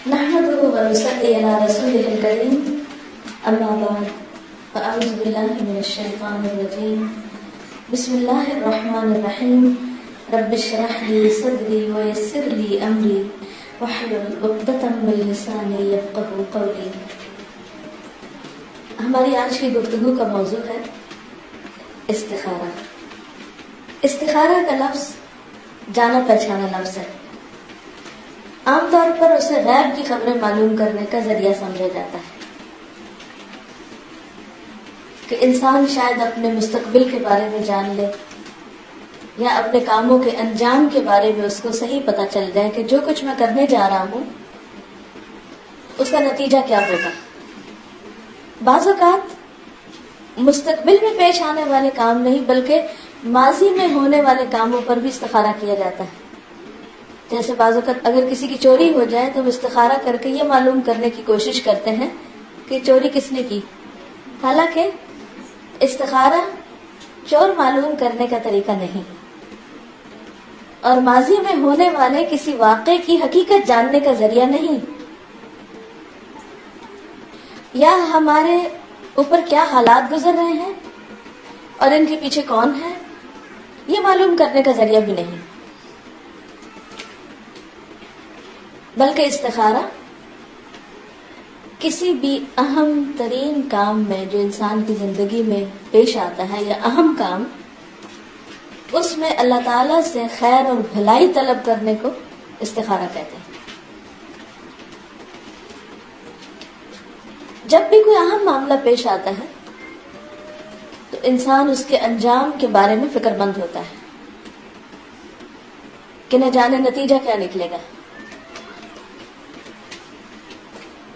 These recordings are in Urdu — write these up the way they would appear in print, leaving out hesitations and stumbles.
نحمده ونصلي على رسوله الكريم أما بعد فأعوذ بالله من الشيطان الرجيم بسم الله الرحمن الرحيم رب اشرح لي صدري ويسر لي أمري واحلل عقدة من لساني يفقهوا قولي. ہماری آج کی گفتگو کا موضوع ہے استخارہ. استخارہ کا لفظ جانا پہچانا لفظ ہے. عام طور پر اسے غیب کی خبریں معلوم کرنے کا ذریعہ سمجھا جاتا ہے کہ انسان شاید اپنے مستقبل کے بارے میں جان لے یا اپنے کاموں کے انجام کے بارے میں اس کو صحیح پتہ چل جائے کہ جو کچھ میں کرنے جا رہا ہوں اس کا نتیجہ کیا ہوگا. بعض اوقات مستقبل میں پیش آنے والے کام نہیں بلکہ ماضی میں ہونے والے کاموں پر بھی استخارہ کیا جاتا ہے. جیسے بعض اوقات اگر کسی کی چوری ہو جائے تو وہ استخارہ کر کے یہ معلوم کرنے کی کوشش کرتے ہیں کہ چوری کس نے کی. حالانکہ استخارہ چور معلوم کرنے کا طریقہ نہیں اور ماضی میں ہونے والے کسی واقعے کی حقیقت جاننے کا ذریعہ نہیں، یا ہمارے اوپر کیا حالات گزر رہے ہیں اور ان کے پیچھے کون ہے یہ معلوم کرنے کا ذریعہ بھی نہیں. بلکہ استخارہ کسی بھی اہم ترین کام میں جو انسان کی زندگی میں پیش آتا ہے یا اہم کام، اس میں اللہ تعالیٰ سے خیر اور بھلائی طلب کرنے کو استخارہ کہتے ہیں. جب بھی کوئی اہم معاملہ پیش آتا ہے تو انسان اس کے انجام کے بارے میں فکر مند ہوتا ہے کہ نہ جانے نتیجہ کیا نکلے گا.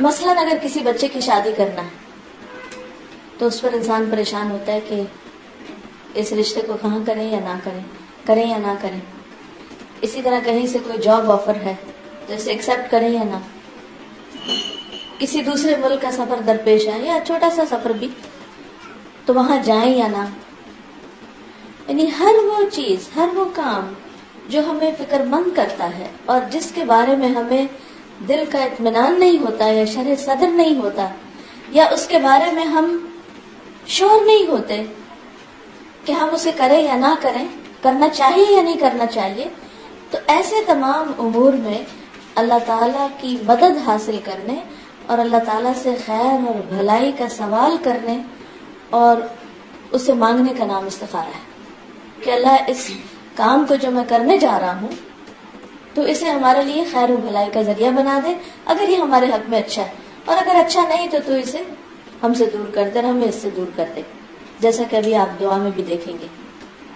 مثلاً اگر کسی بچے کی شادی کرنا ہے تو اس پر انسان پریشان ہوتا ہے کہ اس رشتے کو کہاں کریں یا نہ کریں، کریں یا نہ کریں. اسی طرح کہیں سے کوئی جاب آفر ہے تو اسے ایکسیپٹ کریں یا نہ. کسی دوسرے ملک کا سفر درپیش ہے یا چھوٹا سا سفر بھی تو وہاں جائیں یا نہ. یعنی ہر وہ چیز، ہر وہ کام جو ہمیں فکر مند کرتا ہے اور جس کے بارے میں ہمیں دل کا اطمینان نہیں ہوتا یا شرح صدر نہیں ہوتا یا اس کے بارے میں ہم شور نہیں ہوتے کہ ہم اسے کریں یا نہ کریں، کرنا چاہیے یا نہیں کرنا چاہیے، تو ایسے تمام امور میں اللہ تعالیٰ کی مدد حاصل کرنے اور اللہ تعالیٰ سے خیر اور بھلائی کا سوال کرنے اور اسے مانگنے کا نام استخارہ ہے کہ اللہ اس کام کو جو میں کرنے جا رہا ہوں تو اسے ہمارے لیے خیر و بھلائی کا ذریعہ بنا دے. اگر یہ ہمارے حق میں اچھا ہے اور اگر اچھا نہیں تو اسے ہم سے دور کر دے اور ہمیں اس سے دور کر دے. جیسا کہ ابھی آپ دعا میں بھی دیکھیں گے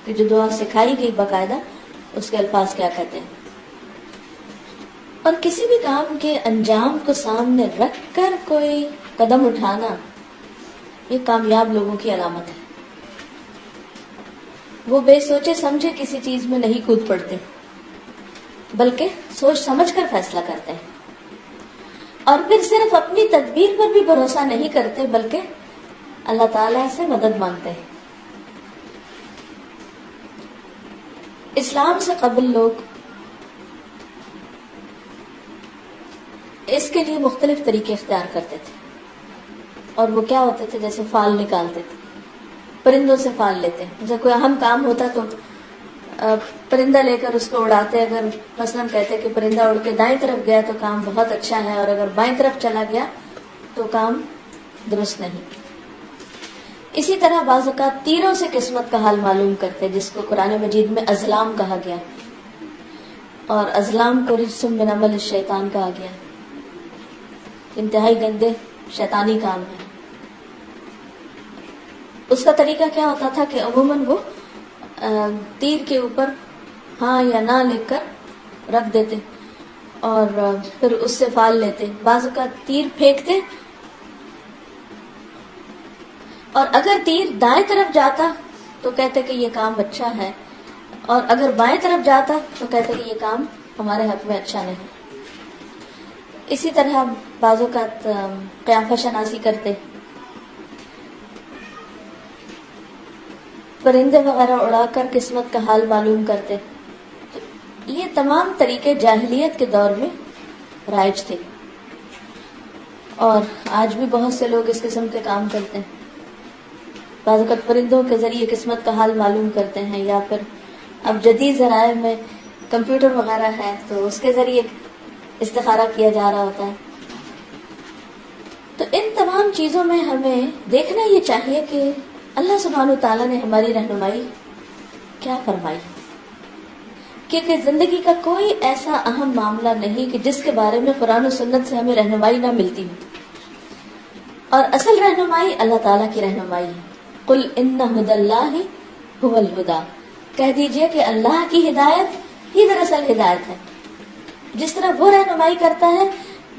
کہ جو دعا سکھائی گئی باقاعدہ اس کے الفاظ کیا کہتے ہیں. اور کسی بھی کام کے انجام کو سامنے رکھ کر کوئی قدم اٹھانا یہ کامیاب لوگوں کی علامت ہے. وہ بے سوچے سمجھے کسی چیز میں نہیں کود پڑتے بلکہ سوچ سمجھ کر فیصلہ کرتے ہیں اور پھر صرف اپنی تدبیر پر بھی بھروسہ نہیں کرتے بلکہ اللہ تعالیٰ سے مدد مانگتے ہیں. اسلام سے قبل لوگ اس کے لیے مختلف طریقے اختیار کرتے تھے اور وہ کیا ہوتے تھے، جیسے فال نکالتے تھے، پرندوں سے فال لیتے. جیسے کوئی اہم کام ہوتا تو پرندہ لے کر اس کو اڑاتے. اگر مثلا کہتے کہ پرندہ اڑ کے دائیں طرف گیا تو کام بہت اچھا ہے اور اگر بائیں طرف چلا گیا تو کام درست نہیں. اسی طرح بعض اوقات تیروں سے قسمت کا حال معلوم کرتے جس کو قرآن مجید میں ازلام کہا گیا اور ازلام کو رجس من عمل الشیطان کہا گیا. انتہائی گندے شیطانی کام ہے. اس کا طریقہ کیا ہوتا تھا کہ عموماً وہ تیر کے اوپر ہاں یا نہ لکھ کر رکھ دیتے اور پھر اس سے فال لیتے. بعض اوقات تیر پھینکتے اور اگر تیر دائیں طرف جاتا تو کہتے کہ یہ کام اچھا ہے اور اگر بائیں طرف جاتا تو کہتے کہ یہ کام ہمارے حق میں اچھا نہیں. اسی طرح بعض اوقات قیافہ شناسی کرتے، پرندے وغیرہ اڑا کر قسمت کا حال معلوم کرتے. یہ تمام طریقے جاہلیت کے دور میں رائج تھے. اور آج بھی بہت سے لوگ اس قسم کے کام کرتے ہیں. بعض اوقات پرندوں کے ذریعے قسمت کا حال معلوم کرتے ہیں، یا پھر اب جدید ذرائع میں کمپیوٹر وغیرہ ہے تو اس کے ذریعے استخارہ کیا جا رہا ہوتا ہے. تو ان تمام چیزوں میں ہمیں دیکھنا یہ چاہیے کہ اللہ سبحانہ وتعالیٰ نے ہماری رہنمائی کیا فرمائی، کیونکہ زندگی کا کوئی ایسا اہم معاملہ نہیں کہ جس کے بارے میں قرآن و سنت سے ہمیں رہنمائی نہ ملتی ہو. اور اصل رہنمائی اللہ تعالیٰ کی رہنمائی ہے. قل ان ھدی اللہ ھو الھدی، کہہ دیجئے کہ اللہ کی ہدایت ہی دراصل ہدایت ہے. جس طرح وہ رہنمائی کرتا ہے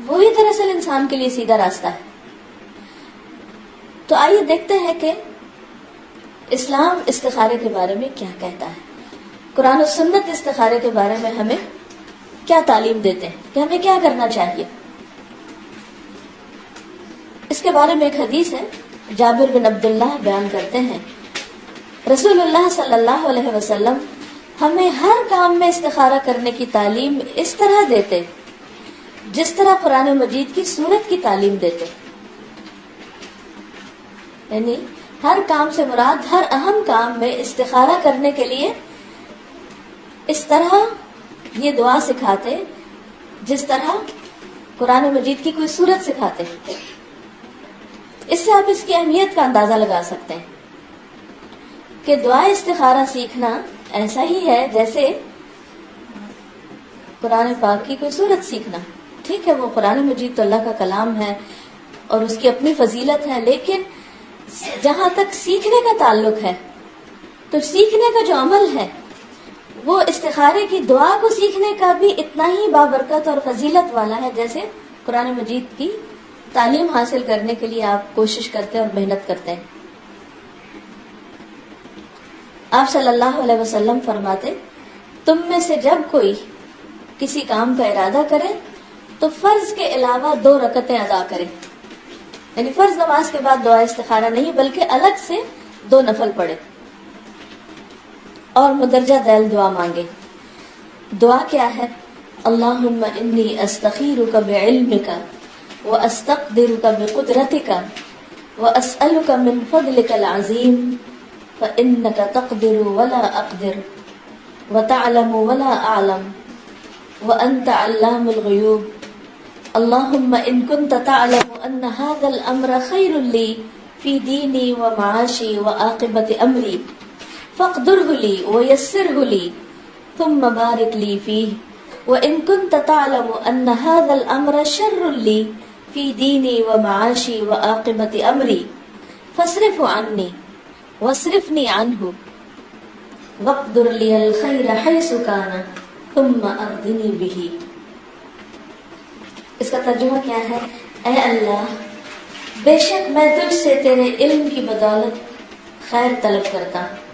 وہی دراصل انسان کے لیے سیدھا راستہ ہے. تو آئیے دیکھتے ہیں کہ اسلام استخارے کے بارے میں کیا کہتا ہے، قرآن و سنت استخارے کے بارے میں ہمیں کیا تعلیم دیتے ہیں کہ ہمیں کیا کرنا چاہیے. اس کے بارے میں ایک حدیث ہے، جابر بن عبداللہ بیان کرتے ہیں رسول اللہ صلی اللہ علیہ وسلم ہمیں ہر کام میں استخارہ کرنے کی تعلیم اس طرح دیتے جس طرح قرآن مجید کی سورت کی تعلیم دیتے. یعنی ہر کام سے مراد ہر اہم کام میں استخارہ کرنے کے لیے اس طرح یہ دعا سکھاتے جس طرح قرآن مجید کی کوئی سورت سکھاتے. اس سے آپ اس کی اہمیت کا اندازہ لگا سکتے ہیں کہ دعا استخارہ سیکھنا ایسا ہی ہے جیسے قرآن پاک کی کوئی سورت سیکھنا. ٹھیک ہے، وہ قرآن مجید تو اللہ کا کلام ہے اور اس کی اپنی فضیلت ہے، لیکن جہاں تک سیکھنے کا تعلق ہے تو سیکھنے کا جو عمل ہے وہ استخارے کی دعا کو سیکھنے کا بھی اتنا ہی بابرکت اور فضیلت والا ہے جیسے قرآن مجید کی تعلیم حاصل کرنے کے لیے آپ کوشش کرتے اور محنت کرتے ہیں. آپ صلی اللہ علیہ وسلم فرماتے تم میں سے جب کوئی کسی کام کا ارادہ کرے تو فرض کے علاوہ 2 رکعتیں ادا کرے. یعنی فرض نماز کے بعد دعا استخارہ نہیں بلکہ الگ سے 2 نفل پڑھے اور مدرجہ ذیل دعا مانگے. دعا کیا ہے؟ اللہم انی استخیرک بعلمک واستقدرک بقدرتک واسألک من فضلک العظیم فإنک تقدر ولا اقدر وتعلم ولا اعلم وانت علام الغیوب. اللہم ان كنت تعلم ان هذا الامر خیر لی فی دینی ومعاشی وعاقبت امری فاقدره لی ویسره لی ثم بارک لی فیہ. وان كنت تعلم ان هذا الامر شر لی فی دینی ومعاشی وعاقبت امری فاصرف عنی واصرفنی عنہ واقدر لی الخیر حیث کان ثم ارضنی بہ. اس کا ترجمہ کیا ہے؟ اے اللہ، بے شک میں تجھ سے تیرے علم کی بدولت خیر طلب کرتا ہوں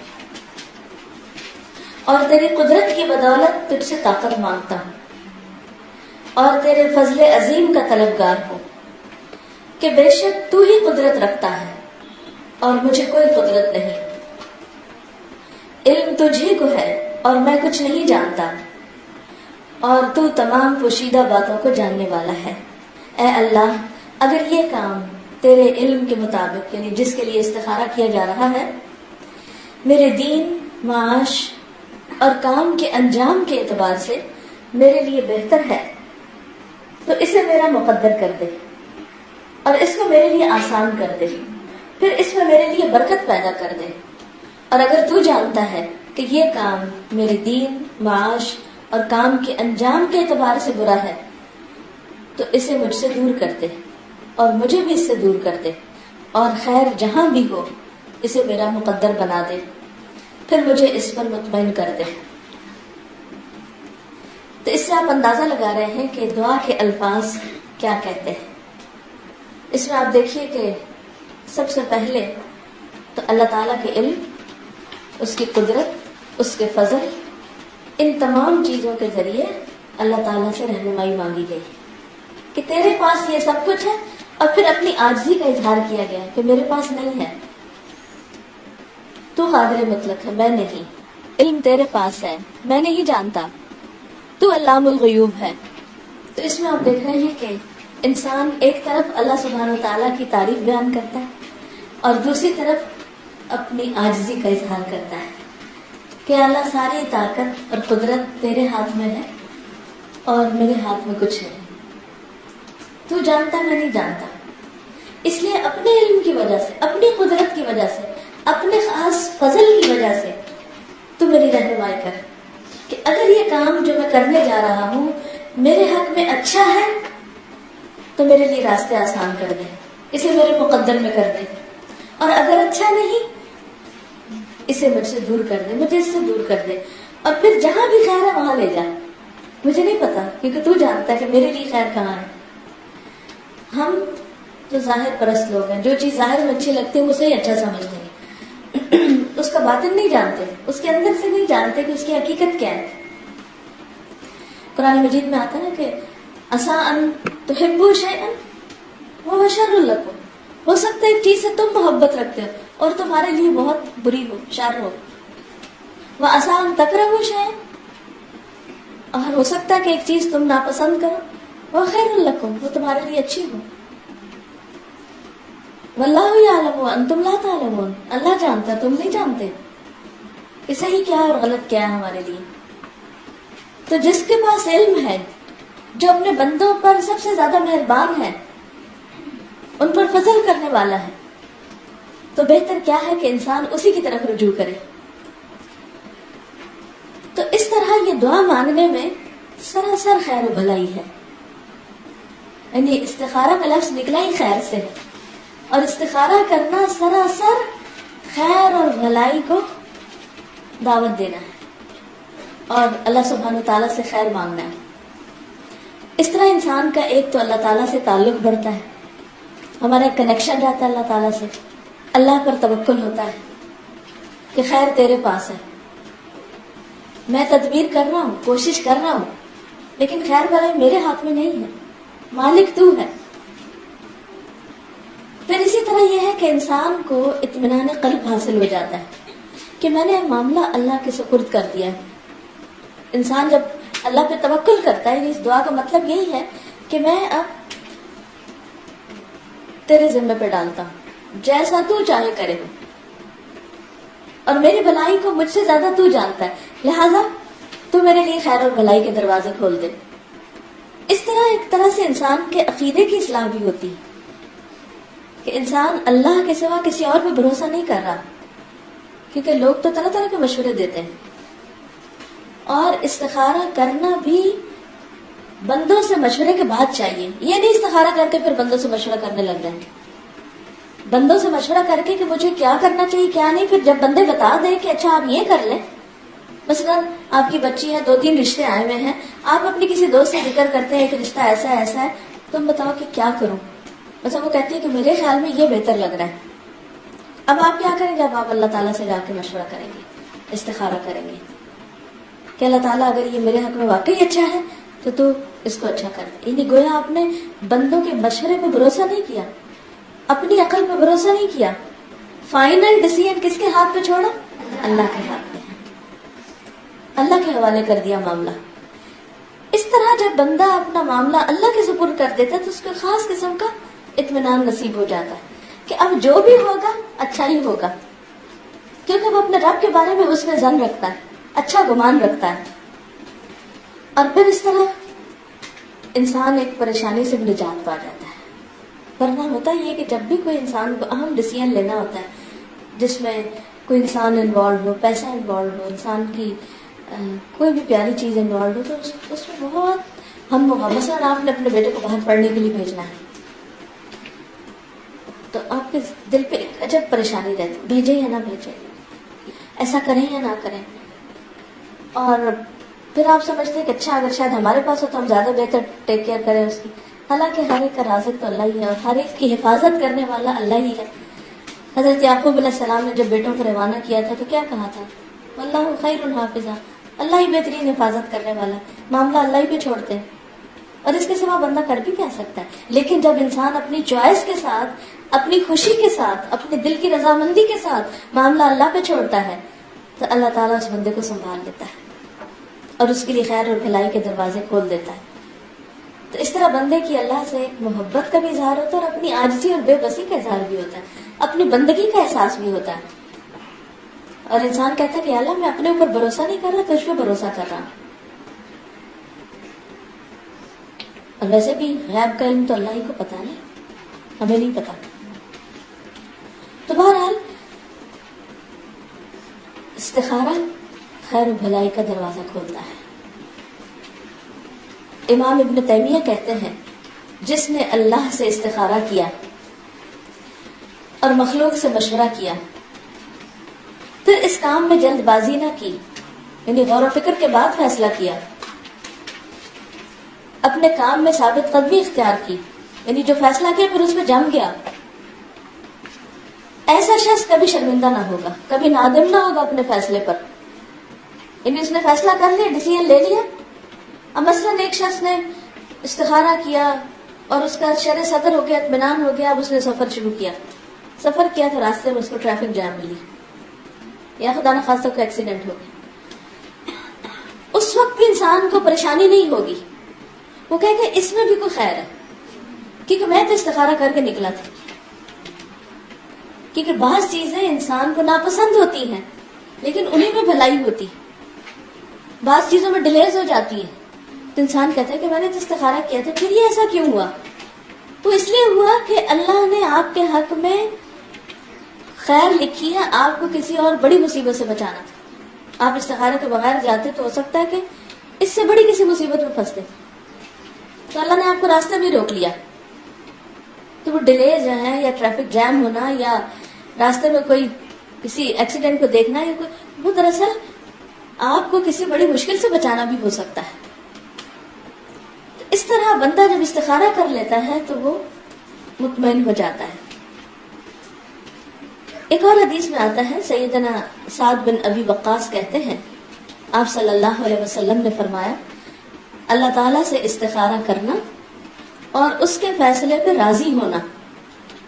اور تیری قدرت کی بدولت تجھ سے طاقت مانگتا ہوں اور تیرے فضل عظیم کا طلبگار ہوں کہ بے شک تو ہی قدرت رکھتا ہے اور مجھے کوئی قدرت نہیں. علم تجھی کو ہے اور میں کچھ نہیں جانتا اور تو تمام پوشیدہ باتوں کو جاننے والا ہے. اے اللہ، اگر یہ کام تیرے علم کے مطابق یعنی جس کے لیے استخارہ کیا جا رہا ہے میرے دین، معاش اور کام کے انجام کے اعتبار سے میرے لیے بہتر ہے تو اسے میرا مقدر کر دے اور اس کو میرے لیے آسان کر دے، پھر اس میں میرے لیے برکت پیدا کر دے. اور اگر تو جانتا ہے کہ یہ کام میرے دین، معاش اور کام کے انجام کے اعتبار سے برا ہے تو اسے مجھ سے دور کر دے اور مجھے بھی اس سے دور کر دے اور خیر جہاں بھی ہو اسے میرا مقدر بنا دے، پھر مجھے اس پر مطمئن کر دے. تو اس سے آپ اندازہ لگا رہے ہیں کہ دعا کے الفاظ کیا کہتے ہیں. اس میں آپ دیکھیے کہ سب سے پہلے تو اللہ تعالیٰ کے علم، اس کی قدرت، اس کے فضل، ان تمام چیزوں کے ذریعے اللہ تعالیٰ سے رہنمائی مانگی گئی کہ تیرے پاس یہ سب کچھ ہے، اور پھر اپنی عاجزی کا اظہار کیا گیا کہ میرے پاس نہیں ہے، تو قادر مطلق ہے، میں نہیں. علم تیرے پاس ہے، میں نہیں جانتا، تو علام الغیوب ہے. تو اس میں آپ دیکھ رہے ہیں کہ انسان ایک طرف اللہ سبحانہ و تعالیٰ کی تعریف بیان کرتا ہے اور دوسری طرف اپنی عاجزی کا اظہار کرتا ہے کہ اللہ ساری طاقت اور قدرت تیرے ہاتھ میں ہے اور میرے ہاتھ میں کچھ نہیں. تو جانتا میں نہیں جانتا، اس لیے اپنے علم کی وجہ سے، اپنی قدرت کی وجہ سے، اپنے خاص فضل کی وجہ سے تو میری رہنمائی کر کہ اگر یہ کام جو میں کرنے جا رہا ہوں میرے حق میں اچھا ہے تو میرے لیے راستے آسان کر دے، اسے میرے مقدر میں کر دے، اور اگر اچھا نہیں اسے مجھ سے دور کر دے، مجھے اس سے دور کر دے، اور پھر جہاں بھی خیر ہے وہاں لے جا. مجھے نہیں پتا کیونکہ تو جانتا ہے کہ میرے لیے خیر کہاں ہے. ہم جو ظاہر پرست لوگ ہیں، جو چیز ظاہر میں اچھی لگتی ہے اسے ہی اچھا سمجھتے ہیں، اس کا باطن نہیں جانتے، اس کے اندر سے نہیں جانتے کہ اس کی حقیقت کیا ہے. قرآن مجید میں آتا ہے کہ عسیٰ ان تحبوا شیئا وہو شر لکم، ہو سکتا ہے ایک چیز سے تم محبت رکھتے ہو اور تمہارے لیے بہت بری ہو، شر ہو. وعسیٰ ان تکرہوا شیئا، اور ہو سکتا ہے کہ ایک چیز تم ناپسند کرو، وہ خیر لکم، وہ تمہارے لیے اچھی ہو. واللہ یعلم وانتم لا تعلمون، اللہ جانتا تم نہیں جانتے کہ صحیح کیا ہے اور غلط کیا ہے ہمارے لیے. تو جس کے پاس علم ہے، جو اپنے بندوں پر سب سے زیادہ مہربان ہے، ان پر فضل کرنے والا ہے، تو بہتر کیا ہے کہ انسان اسی کی طرف رجوع کرے. تو اس طرح یہ دعا مانگنے میں سراسر خیر و بھلائی ہے. یعنی استخارہ کا لفظ نکلا ہی خیر سے ہے، اور استخارہ کرنا سراسر خیر اور بھلائی کو دعوت دینا ہے اور اللہ سبحانہ تعالیٰ سے خیر مانگنا ہے. اس طرح انسان کا ایک تو اللہ تعالیٰ سے تعلق بڑھتا ہے، ہمارا ایک کنیکشن رہتا ہے اللہ تعالیٰ سے، اللہ پر توکل ہوتا ہے کہ خیر تیرے پاس ہے، میں تدبیر کر رہا ہوں، کوشش کر رہا ہوں، لیکن خیر بھلائی میرے ہاتھ میں نہیں ہے، مالک تو ہے. پھر اسی طرح یہ ہے کہ انسان کو اطمینان قلب حاصل ہو جاتا ہے کہ میں نے معاملہ اللہ کے سپرد کر دیا ہے. انسان جب اللہ پہ توکل کرتا ہے، اس دعا کا مطلب یہی ہے کہ میں اب تیرے ذمہ پہ ڈالتا ہوں، جیسا تو چاہے کرے، اور میری بھلائی کو مجھ سے زیادہ تو جانتا ہے، لہذا تو میرے لیے خیر اور بھلائی کے دروازے کھول دے. اس طرح ایک طرح سے انسان کے عقیدے کی اصلاح بھی ہوتی ہے کہ انسان اللہ کے سوا کسی اور پہ بھروسہ نہیں کر رہا، کیونکہ لوگ تو طرح طرح کے مشورے دیتے ہیں، اور استخارہ کرنا بھی بندوں سے مشورے کے بعد چاہیے. یہ نہیں استخارہ کر کے پھر بندوں سے مشورہ کرنے لگ جائیں، بندوں سے مشورہ کر کے کہ مجھے کیا کرنا چاہیے کیا نہیں، پھر جب بندے بتا دیں کہ اچھا آپ یہ کر لیں، مثلا آپ کی بچی ہے، 2-3 رشتے آئے ہوئے ہیں، آپ اپنی کسی دوست سے ذکر کرتے ہیں کہ رشتہ ایسا ہے ایسا ہے، تم بتاؤ کہ کیا کروں، بس وہ کہتی ہے کہ میرے خیال میں یہ بہتر لگ رہا ہے. اب آپ کیا کریں گے؟ اب آپ اللہ تعالیٰ سے جا کے مشورہ کریں گے، استخارہ کریں گے کہ اللہ تعالیٰ اگر یہ میرے حق میں واقعی اچھا ہے تو اس کو اچھا کر دے. یعنی گویا آپ نے بندوں کے مشورے پہ بھروسہ نہیں کیا، اپنی عقل پہ بھروسہ نہیں کیا، فائنل ڈیسیژن کس کے ہاتھ پہ چھوڑا؟ اللہ کے ہاتھ پہ، اللہ کے حوالے کر دیا معاملہ. اس طرح جب بندہ اپنا معاملہ اللہ کے سپرد کر دیتا ہے تو اس کو خاص قسم کا اطمینان نصیب ہو جاتا ہے کہ اب جو بھی ہوگا اچھا ہی ہوگا، کیونکہ وہ اپنے رب کے بارے میں اس میں ظن رکھتا ہے، اچھا گمان رکھتا ہے. اور پھر اس طرح انسان ایک پریشانی سے نجات پا جاتا ہے. ورنہ ہوتا یہ کہ جب بھی کوئی انسان کو اہم ڈیسیژن لینا ہوتا ہے جس میں کوئی انسان انوالو ہو، پیسہ انوالو ہو، انسان کی کوئی بھی پیاری چیز انوالو ہو، تو اس میں بہت ہم مثلا آپ نے اپنے بیٹے کو باہر پڑھنے کے لیے بھیجنا ہے تو آپ کے دل پہ ایک عجب پریشانی رہتی، بھیجے یا نہ بھیجے، ایسا کریں یا نہ کریں. اور پھر آپ سمجھتے ہیں کہ اچھا اگر شاید ہمارے پاس ہو تو ہم زیادہ بہتر ٹیک کیئر کریں اس کی. حالانکہ ہر ایک کا رازق تو اللہ ہی ہے اور ہر ایک کی حفاظت کرنے والا اللہ ہی ہے. حضرت یعقوب علیہ السلام نے جب بیٹوں کو روانہ کیا تھا تو کیا کہا تھا؟ واللہ خیر حافظہ، اللہ ہی بہترین حفاظت کرنے والا، معاملہ اللہ ہی پہ چھوڑتے ہیں اور اس کے سوا بندہ کر بھی کیا سکتا ہے. لیکن جب انسان اپنی چوائس کے ساتھ، اپنی خوشی کے ساتھ، اپنے دل کی رضامندی کے ساتھ معاملہ اللہ پہ چھوڑتا ہے تو اللہ تعالیٰ اس بندے کو سنبھال لیتا ہے اور اس کے لیے خیر اور بھلائی کے دروازے کھول دیتا ہے. تو اس طرح بندے کی اللہ سے ایک محبت کا بھی اظہار ہوتا ہے اور اپنی عاجزی اور بے بسی کا اظہار بھی ہوتا ہے، اپنی بندگی کا احساس بھی ہوتا ہے. اور انسان کہتا ہے کہ اللہ میں اپنے اوپر بھروسہ نہیں کر رہا، تجھ پہ بھروسہ کر رہا. اور ویسے بھی غیب کا علم تو اللہ ہی کو پتا نہیں، ہمیں نہیں پتا. تو بہرحال استخارہ خیر و بھلائی کا دروازہ کھولتا ہے. امام ابن تیمیہ کہتے ہیں جس نے اللہ سے استخارہ کیا اور مخلوق سے مشورہ کیا، پھر اس کام میں جلد بازی نہ کی، یعنی غور و فکر کے بعد فیصلہ کیا، اپنے کام میں ثابت قدمی اختیار کی، یعنی جو فیصلہ کیا پھر اس میں جم گیا، ایسا شخص کبھی شرمندہ نہ ہوگا، کبھی نادم نہ ہوگا اپنے فیصلے پر. یعنی اس نے فیصلہ کر لیا، ڈیسیژن لے لیا. اب مثلاً ایک شخص نے استخارہ کیا اور اس کا شرح صدر ہو گیا، اطمینان ہو گیا. اب اس نے سفر شروع کیا، سفر کیا تو راستے میں اس کو ٹریفک جام ملی یا خدا نخواستہ کوئی ایکسیڈنٹ ہو گیا. اس وقت بھی انسان کو پریشانی نہیں ہوگی، وہ کہے کہ اس میں بھی کوئی خیر ہے، کیونکہ میں تو استخارہ کر کے نکلا تھا. کیونکہ بعض چیزیں انسان کو ناپسند ہوتی ہیں لیکن انہیں میں بھلائی ہوتی، بعض چیزوں میں ڈیلیز ہو جاتی ہیں. تو انسان کہتا ہے کہ میں نے تو استخارہ کیا تھا، پھر یہ ایسا کیوں ہوا؟ تو اس لیے ہوا کہ اللہ نے آپ کے حق میں خیر لکھی ہے، آپ کو کسی اور بڑی مصیبت سے بچانا تھا. آپ استخارہ کے بغیر جاتے تو ہو سکتا ہے کہ اس سے بڑی کسی مصیبت میں پھنستے، تو اللہ نے آپ کو راستے میں روک لیا. تو وہ ڈیلے جو ہے یا ٹریفک جام ہونا یا راستے میں کوئی کسی ایکسیڈنٹ کو دیکھنا یا کوئی، وہ دراصل آپ کو کسی بڑی مشکل سے بچانا بھی ہو سکتا ہے. اس طرح بندہ جب استخارہ کر لیتا ہے تو وہ مطمئن ہو جاتا ہے. ایک اور حدیث میں آتا ہے، سیدنا سعد بن ابی وقاص کہتے ہیں آپ صلی اللہ علیہ وسلم نے فرمایا اللہ تعالیٰ سے استخارہ کرنا اور اس کے فیصلے پہ راضی ہونا،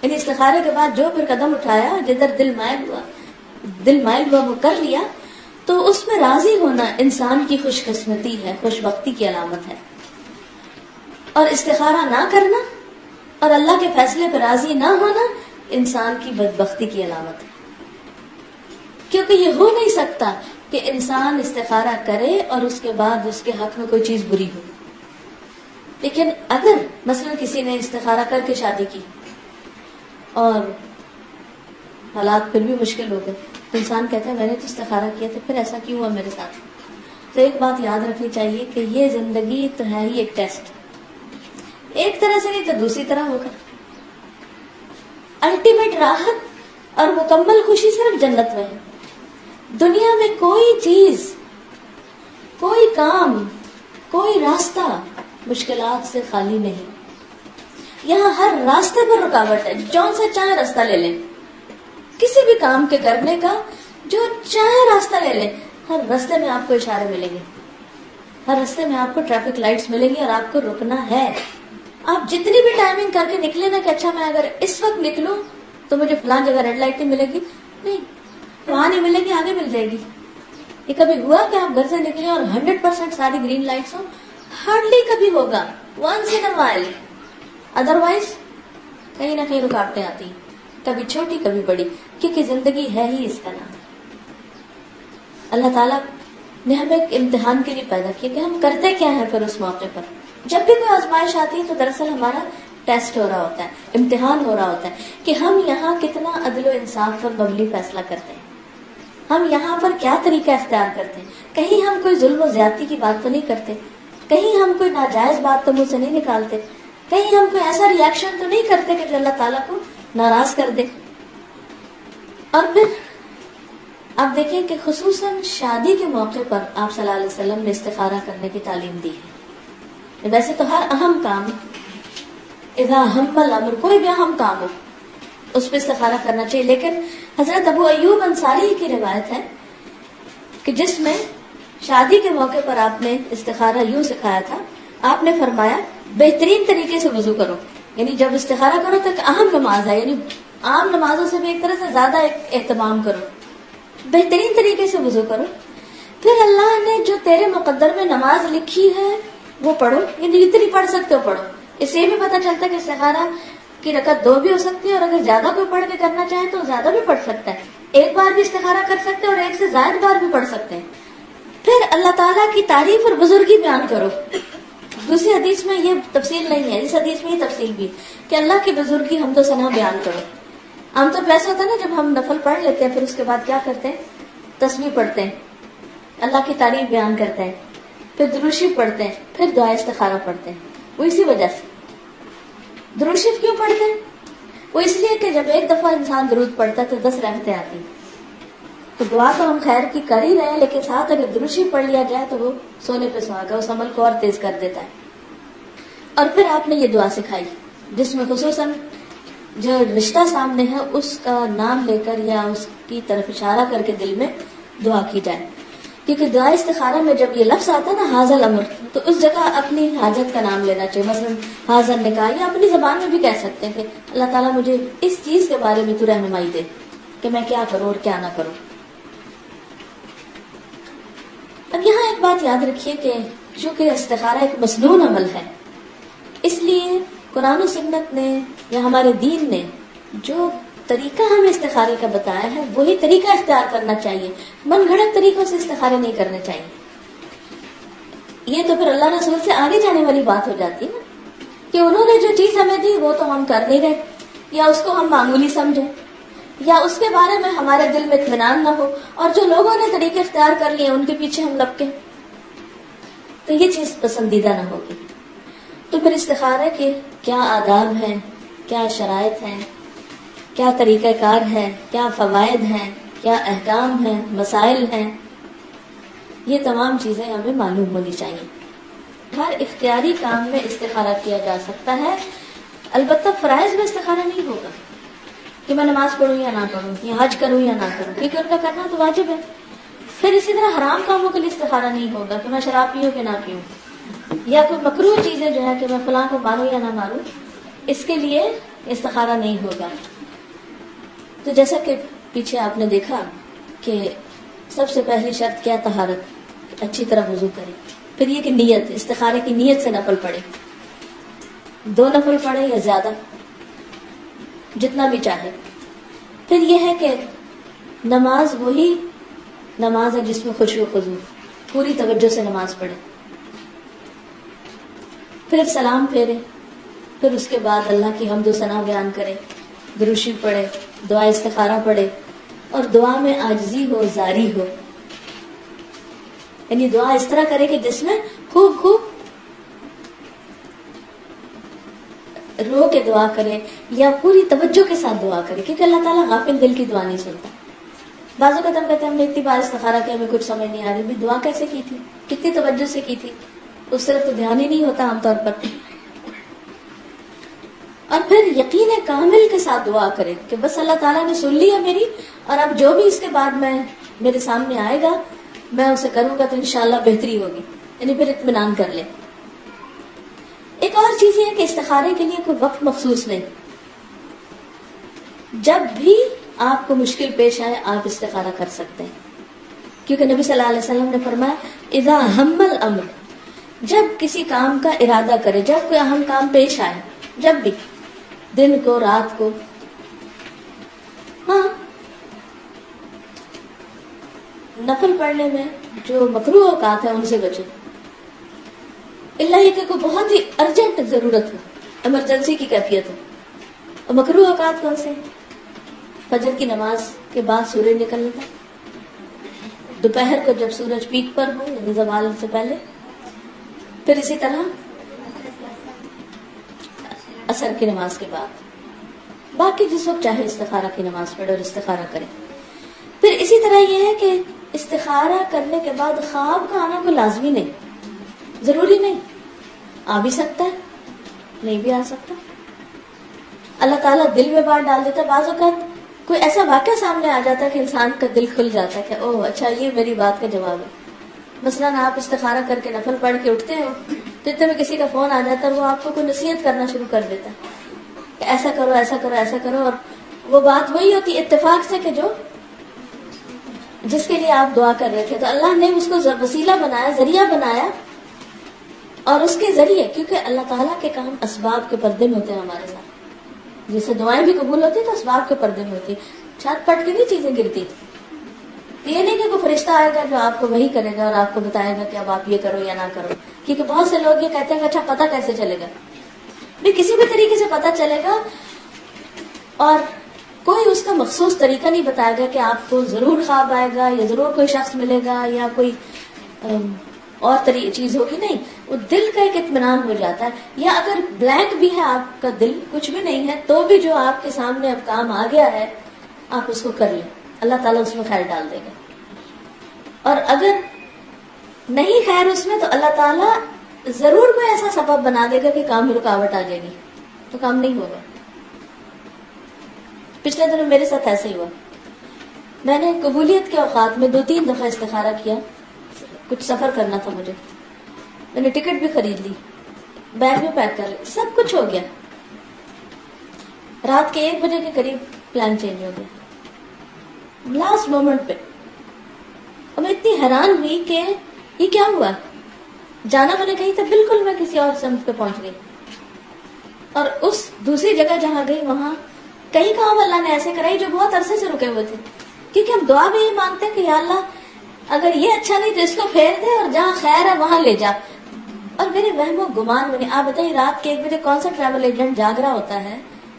یعنی استخارے کے بعد جو پھر قدم اٹھایا، جدھر دل مائل ہوا وہ کر لیا، تو اس میں راضی ہونا انسان کی خوش قسمتی ہے، خوش بختی کی علامت ہے. اور استخارہ نہ کرنا اور اللہ کے فیصلے پہ راضی نہ ہونا انسان کی بدبختی کی علامت ہے. کیونکہ یہ ہو نہیں سکتا کہ انسان استخارہ کرے اور اس کے بعد اس کے حق میں کوئی چیز بری ہو. لیکن اگر مثلا کسی نے استخارہ کر کے شادی کی اور حالات پھر بھی مشکل ہو گئے، تو انسان کہتا ہے میں نے تو استخارہ کیا تھا، پھر ایسا کیوں ہوا میرے ساتھ؟ تو ایک بات یاد رکھنی چاہیے کہ یہ زندگی تو ہے ہی ایک ٹیسٹ، ایک طرح سے نہیں تو دوسری طرح ہوگا. الٹیمیٹ راحت اور مکمل خوشی صرف جنت میں ہے. دنیا میں کوئی چیز، کوئی کام، کوئی راستہ مشکلات سے خالی نہیں. یہاں ہر راستے پر رکاوٹ ہے، جون سے چاہے راستہ لے لیں، کسی بھی کام کے کرنے کا جو چاہے راستہ لے لیں، ہر راستے میں آپ کو اشارے ملیں گے، ہر راستے میں آپ کو ٹریفک لائٹس ملیں گی اور آپ کو رکنا ہے. آپ جتنی بھی ٹائمنگ کر کے نکلے نا کہ اچھا میں اگر اس وقت نکلوں تو مجھے فلان جگہ ریڈ لائٹ نہیں ملے گی، نہیں، وہاں نہیں ملے گی، آگے مل جائے گی. یہ کبھی ہوا کہ آپ گھر سے نکلے اور 100% ساری گرین لائٹس ہوں؟ ہارڈلی کبھی ہوگا، once in a while. Otherwise کہیں نہ کہیں رکاوٹیں آتی ہیں، کبھی چھوٹی کبھی بڑی، کیونکہ زندگی ہے ہی اس کا نام. اللہ تعالیٰ نے ہمیں ایک امتحان کے لیے پیدا کیا کہ ہم کرتے کیا ہیں. پھر اس موقع پر جب بھی کوئی آزمائش آتی ہے تو دراصل ہمارا ٹیسٹ ہو رہا ہوتا ہے، امتحان ہو رہا ہوتا ہے کہ ہم یہاں کتنا عدل و انصاف پر مبنی فیصلہ کرتے ہیں، ہم یہاں پر کیا طریقہ اختیار کرتے ہیں. کہیں ہم کوئی ظلم و زیادتی کی بات تو نہیں کرتے، کہیں ہم کوئی ناجائز بات تو منہ سے نہیں نکالتے، کہیں ہم کوئی ایسا ری ایکشن تو نہیں کرتے کہ جو اللہ تعالیٰ کو ناراض کر دے. اور پھر آپ دیکھیں کہ خصوصاً شادی کے موقع پر آپ صلی اللہ علیہ وسلم نے استخارہ کرنے کی تعلیم دی ہے. ویسے تو ہر اہم کام، اذا ہم الامر، کوئی بھی اہم کام ہو اس پہ استخارہ کرنا چاہیے. لیکن حضرت ابو ایوب انصاری کی روایت ہے کہ جس میں شادی کے موقع پر آپ نے استخارہ یوں سکھایا تھا. آپ نے فرمایا بہترین طریقے سے وضو کرو، یعنی جب استخارہ کرو تو ایک اہم نماز ہے، یعنی عام نمازوں سے بھی ایک طرح سے زیادہ اہتمام کرو، بہترین طریقے سے وضو کرو. پھر اللہ نے جو تیرے مقدر میں نماز لکھی ہے وہ پڑھو، یعنی جتنی پڑھ سکتے ہو پڑھو. اس سے یہ بھی پتہ چلتا ہے کہ استخارہ کی رکعت 2 بھی ہو سکتی ہے، اور اگر زیادہ کوئی پڑھ کے کرنا چاہے تو زیادہ بھی پڑھ سکتا ہے. ایک بار بھی استخارہ کر سکتے ہیں اور ایک سے زائد بار بھی پڑھ سکتے ہیں. پھر اللہ تعالیٰ کی تعریف اور بزرگی بیان کرو. دوسری حدیث میں یہ تفصیل نہیں ہے، اس حدیث میں یہ تفصیل بھی کہ اللہ کی بزرگی حمد و ثنا بیان کرو. عام طور پہ ایسا ہوتا ہے نا، جب ہم نفل پڑھ لیتے ہیں پھر اس کے بعد کیا کرتے ہیں؟ تسبیح پڑھتے ہیں، اللہ کی تعریف بیان کرتے ہیں، پھر درود شریف پڑھتے ہیں، پھر دعا استخارہ پڑھتے ہیں. وہ اسی وجہ سے درود شریف کیوں پڑھتے ہیں؟ وہ اس لیے کہ جب ایک دفعہ انسان درود پڑھتا ہے تو 10 رحمتیں آتی ہیں. تو دعا تو ہم خیر کی کر ہی رہے ہیں، لیکن ساتھ اگر درود شریف پڑھ لیا جائے تو وہ سونے پہ سہاگا، اس عمل کو اور تیز کر دیتا ہے. اور پھر آپ نے یہ دعا سکھائی جس میں خصوصاً جو رشتہ سامنے ہے اس کا نام لے کر یا اس کی طرف اشارہ کر کے دل میں دعا کی جائے. کیونکہ دعا استخارہ میں جب یہ لفظ آتا ہے نا حاضر الامر، تو اس جگہ اپنی حاجت کا نام لینا چاہیے. مثلا حاضر نکاح، یا اپنی زبان میں بھی کہہ سکتے ہیں کہ اللہ تعالیٰ مجھے اس چیز کے بارے میں تو رہنمائی دے کہ میں کیا کروں اور کیا نہ کروں. اب یہاں ایک بات یاد رکھیے کہ چونکہ استخارہ ایک مسنون عمل ہے، اس لیے قرآن و سنت نے یا ہمارے دین نے جو طریقہ ہمیں استخارے کا بتایا ہے وہی طریقہ اختیار کرنا چاہیے. من گھڑت طریقوں سے استخارے نہیں کرنے چاہیے. یہ تو پھر اللہ رسول سے آگے جانے والی بات ہو جاتی ہے نا، کہ انہوں نے جو چیز ہمیں دی وہ تو ہم کر نہیں رہے، یا اس کو ہم معمولی سمجھیں، یا اس کے بارے میں ہمارے دل میں اطمینان نہ ہو، اور جو لوگوں نے طریقے اختیار کر لیے ان کے پیچھے ہم لپکیں، تو یہ چیز پسندیدہ نہ ہوگی. تو پھر استخارے کے کیا آداب ہیں، کیا شرائط ہیں، کیا طریقہ کار ہے، کیا فوائد ہیں، کیا احکام ہیں، مسائل ہیں، یہ تمام چیزیں ہمیں معلوم ہونی چاہیے. ہر اختیاری کام میں استخارہ کیا جا سکتا ہے، البتہ فرائض میں استخارہ نہیں ہوگا کہ میں نماز پڑھوں یا نہ پڑھوں، یا حج کروں یا نہ کروں، کیونکہ ان کا کرنا تو واجب ہے. پھر اسی طرح حرام کاموں کے لیے استخارہ نہیں ہوگا کہ میں شراب پیوں کہ نہ پیوں، یا کوئی مکروہ چیزیں جو ہے کہ میں فلاں کو ماروں یا نہ ماروں، اس کے لیے استخارہ نہیں ہوگا. تو جیسا کہ پیچھے آپ نے دیکھا کہ سب سے پہلی شرط کیا؟ طہارت، اچھی طرح وضو کرے. پھر یہ کہ نیت، استخارے کی نیت سے نفل پڑھے، 2 نفل پڑھے یا زیادہ، جتنا بھی چاہے. پھر یہ ہے کہ نماز وہی نماز ہے جس میں خشوع و خضوع، پوری توجہ سے نماز پڑھے. پھر سلام پھیرے، پھر اس کے بعد اللہ کی حمد و ثنا بیان کرے، درود شریف پڑھے، دعا استخارہ پڑھے، اور دعا میں عاجزی ہو، زاری ہو. یعنی دعا اس طرح کرے کہ جس میں خوب رو کے دعا کرے یا پوری توجہ کے ساتھ دعا کرے، کیونکہ اللہ تعالیٰ غافل دل کی دعا نہیں سنتا. بعض اوقات ہم کہتے ہیں ہم نے اتنی بار استخارہ کیا، ہمیں کچھ سمجھ نہیں آ رہی، بھی دعا کیسے کی تھی، کتنی توجہ سے کی تھی، اس طرف تو دھیان ہی نہیں ہوتا عام طور پر. اور پھر یقین کامل کے ساتھ دعا کرے کہ بس اللہ تعالیٰ نے سن لی ہے میری، اور اب جو بھی اس کے بعد میں میرے سامنے آئے گا میں اسے کروں گا تو انشاءاللہ بہتری ہوگی. یعنی پھر اطمینان کر لے. ایک اور چیز یہ ہے کہ استخارے کے لیے کوئی وقت مخصوص نہیں، جب بھی آپ کو مشکل پیش آئے آپ استخارہ کر سکتے ہیں. کیونکہ نبی صلی اللہ علیہ وسلم نے فرمایا اذا ہم الامر، جب کسی کام کا ارادہ کرے، جب کوئی اہم کام پیش آئے، جب بھی، دن کو، رات کو. ہاں نفل پڑھنے میں جو مکروہ اوقات ہیں ان سے بچے، اللہ یہ کہ کوئی بہت ہی ارجنٹ ضرورت ہو، ایمرجنسی کی کیفیت ہو. اور مکروہ اوقات کون سے؟ فجر کی نماز کے بعد سورج نکلنے کا، دوپہر کو جب سورج پیک پر ہو یعنی زوال سے پہلے، پھر اسی طرح عصر کی نماز کے بعد. باقی جس وقت چاہے استخارہ کی نماز پڑھے اور استخارہ کرے. پھر اسی طرح یہ ہے کہ استخارہ کرنے کے بعد خواب کا آنا کوئی لازمی نہیں، ضروری نہیں، آ بھی سکتا ہے، نہیں بھی آ سکتا. اللہ تعالیٰ دل میں بات ڈال دیتا ہے. بعض اوقات کوئی ایسا واقعہ سامنے آ جاتا ہے کہ انسان کا دل کھل جاتا ہے کہ اوہ اچھا یہ میری بات کا جواب ہے. مثلاً آپ استخارہ کر کے نفل پڑھ کے اٹھتے ہو تو اتنے میں کسی کا فون آ جاتا ہے اور وہ آپ کو کوئی نصیحت کرنا شروع کر دیتا ہے کہ ایسا کرو ایسا کرو ایسا کرو، اور وہ بات وہی ہوتی اتفاق سے کہ جو جس کے لیے آپ دعا کر رہے تھے. تو اللہ نے اس کو وسیلہ بنایا، ذریعہ بنایا، اور اس کے ذریعے، کیونکہ اللہ تعالیٰ کے کام اسباب کے پردے میں ہوتے ہیں ہمارے ساتھ، جیسے دعائیں بھی قبول ہوتی تو اسباب کے پردے میں ہوتی، چھت پٹ کے نہیں چیزیں گرتی. یہ نہیں کہ کوئی فرشتہ آئے گا جو آپ کو وہی کرے گا اور آپ کو بتائے گا کہ اب آپ یہ کرو یا نہ کرو. کیونکہ بہت سے لوگ یہ کہتے ہیں کہ اچھا پتہ کیسے چلے گا؟ بھی کسی بھی طریقے سے پتہ چلے گا، اور کوئی اس کا مخصوص طریقہ نہیں بتائے گا کہ آپ کو ضرور خواب آئے گا یا ضرور کوئی شخص ملے گا یا کوئی اور چیز ہوگی. نہیں، وہ دل کا ایک اطمینان ہو جاتا ہے. یا اگر بلینک بھی ہے آپ کا دل، کچھ بھی نہیں ہے، تو بھی جو آپ کے سامنے اب کام آ گیا ہے آپ اس کو کر لیں، اللہ تعالیٰ اس میں خیر ڈال دے گا. اور اگر نہیں خیر اس میں تو اللہ تعالیٰ ضرور کوئی ایسا سبب بنا دے گا کہ کام میں رکاوٹ آ جائے گی تو کام نہیں ہوگا. پچھلے دنوں میرے ساتھ ایسے ہی ہوا. میں نے قبولیت کے اوقات میں 2-3 دفعہ استخارہ کیا. کچھ سفر کرنا تھا مجھے، میں نے ٹکٹ بھی خرید لی، بیگ بھی پیک کر لی، سب کچھ ہو گیا. رات کے 1 بجے کے قریب پلان چینج ہو گیا، لاسٹ مومنٹ پہ. اور میں اتنی حیران ہوئی کہ یہ کیا ہوا. جانا میں نے کہیں تھا، بالکل میں کسی اور سمت پہ پہنچ گئی. اور اس دوسری جگہ جہاں گئی وہاں کئی کام اللہ نے ایسے کرائی جو بہت عرصے سے رکے ہوئے تھے. کیونکہ ہم دعا میں یہ مانگتے ہیں کہ یا اللہ اگر یہ اچھا نہیں تو اس کو پھیر دے اور جہاں خیر ہے وہاں لے جا. اور میرے وہم و گمان میں آپ بتائیے رات کے 1 بجے کون سا ٹریول ایجنٹ جاگ رہا ہوتا ہے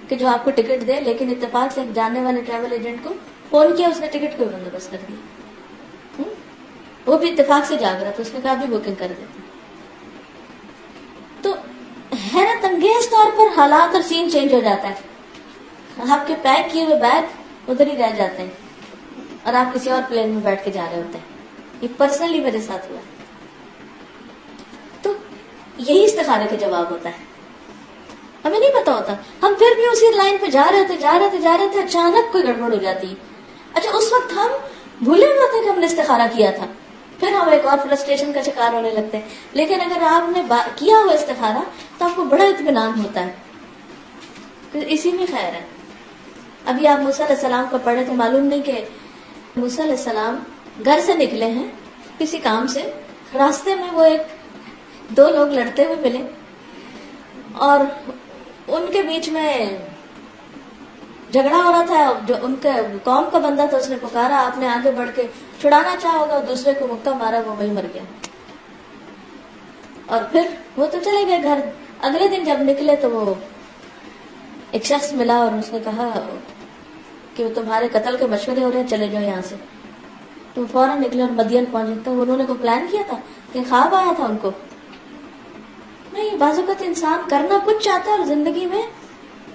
کہ جو آپ کو ٹکٹ دے. لیکن اتفاق سے جاننے والے ٹریول ایجنٹ کو فون کیا، اس نے ٹکٹ کو بندوبست کر دیا. وہ بھی اتفاق سے جاگ رہا تھا، اس نے کہا بھی بکنگ کر دیتے. تو حیرت انگیز طور پر حالات اور سین چینج ہو جاتا ہے. آپ کے پیک کیے ہوئے بیگ ادھر ہی رہ جاتے ہیں اور آپ کسی اور پلین میں بیٹھ کے جا رہے ہوتے ہیں. یہ پرسنلی میرے ساتھ ہوا. تو یہی استخارے کا جواب ہوتا ہے. ہمیں نہیں پتا ہوتا، ہم پھر بھی اسی لائن پہ جا رہے تھے، اچانک کوئی گڑبڑ ہو جاتی. اچھا اس وقت ہم بھولے ہوئے تھے کہ ہم نے استخارہ کیا تھا، پھر ہم ایک اور فرسٹریشن کا شکار ہونے لگتے ہیں. لیکن اگر آپ نے کیا ہوا استخارہ تو آپ کو بڑا اطمینان ہوتا ہے، پھر اسی میں خیر ہے. ابھی آپ موسیٰ علیہ السلام کو پڑھے تو معلوم نہیں کہ موسیٰ علیہ السلام گھر سے نکلے ہیں کسی کام سے، راستے میں وہ 2 لوگ لڑتے ہوئے ملے اور ان کے بیچ میں جھگڑا ہو رہا تھا. جو ان کے قوم کا بندہ تھا اس نے پکارا، آپ نے آگے بڑھ کے چھڑانا چاہا ہوگا، دوسرے کو مکہ مارا، وہ وہی مر گیا. اور پھر وہ تو چلے گئے گھر. اگلے دن جب نکلے تو وہ ایک شخص ملا اور اس نے کہا کہ وہ تمہارے قتل کے مشورے ہو رہے ہیں، چلے جاؤ یہاں سے. تو فوراً نکلے اور مدین پہنچے. تو انہوں نے کوئی پلان کیا تھا کہ خواب آیا تھا ان کو؟ نہیں. بعض اوقات انسان کرنا کچھ چاہتا ہے اور زندگی میں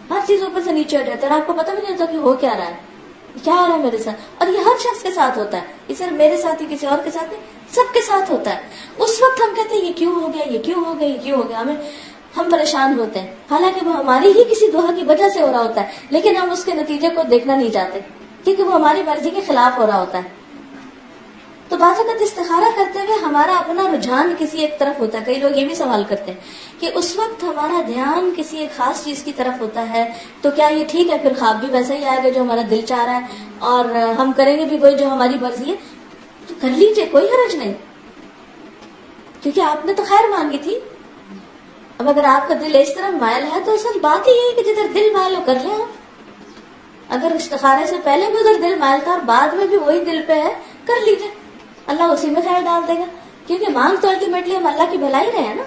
ہر چیز اوپر سے نیچے ہو جاتا ہے اور آپ کو پتہ بھی نہیں ہوتا کہ ہو کیا رہا ہے، کیا ہو رہا ہے میرے ساتھ. اور یہ ہر شخص کے ساتھ ہوتا ہے، یہ صرف میرے ساتھ ہی کسی اور کے ساتھ نہیں، سب کے ساتھ ہوتا ہے. اس وقت ہم کہتے ہیں یہ کیوں ہو گیا، یہ کیوں ہو گیا، یہ کیوں ہو گیا. ہم پریشان ہوتے ہیں، حالانکہ وہ ہماری ہی کسی دعا کی وجہ سے ہو رہا ہوتا ہے، لیکن ہم اس کے نتیجے کو دیکھنا نہیں چاہتے کیونکہ وہ ہماری مرضی کے خلاف ہو رہا ہوتا ہے. تو بعض اوقات استخارہ کرتے ہوئے ہمارا اپنا رجحان کسی ایک طرف ہوتا ہے. کئی لوگ یہ بھی سوال کرتے ہیں کہ اس وقت ہمارا دھیان کسی ایک خاص چیز کی طرف ہوتا ہے تو کیا یہ ٹھیک ہے؟ پھر خواب بھی ویسا ہی آئے گا جو ہمارا دل چاہ رہا ہے اور ہم کریں گے بھی وہی جو ہماری مرضی ہے. تو کر لیجیے، کوئی حرج نہیں، کیونکہ آپ نے تو خیر مانگی تھی. اب اگر آپ کا دل اس طرح مائل ہے تو اصل بات ہی ہے کہ جدھر دل مائل ہو کر لیں آپ. اگر استخارے سے پہلے بھی ادھر دل مائل تھا اور بعد میں بھی وہی دل پہ ہے، کر لیجیے، اللہ اسی میں خیر ڈال دے گا. کیونکہ مانگ تو الٹیمیٹلی ہم اللہ کی بھلائی رہے ہیں نا.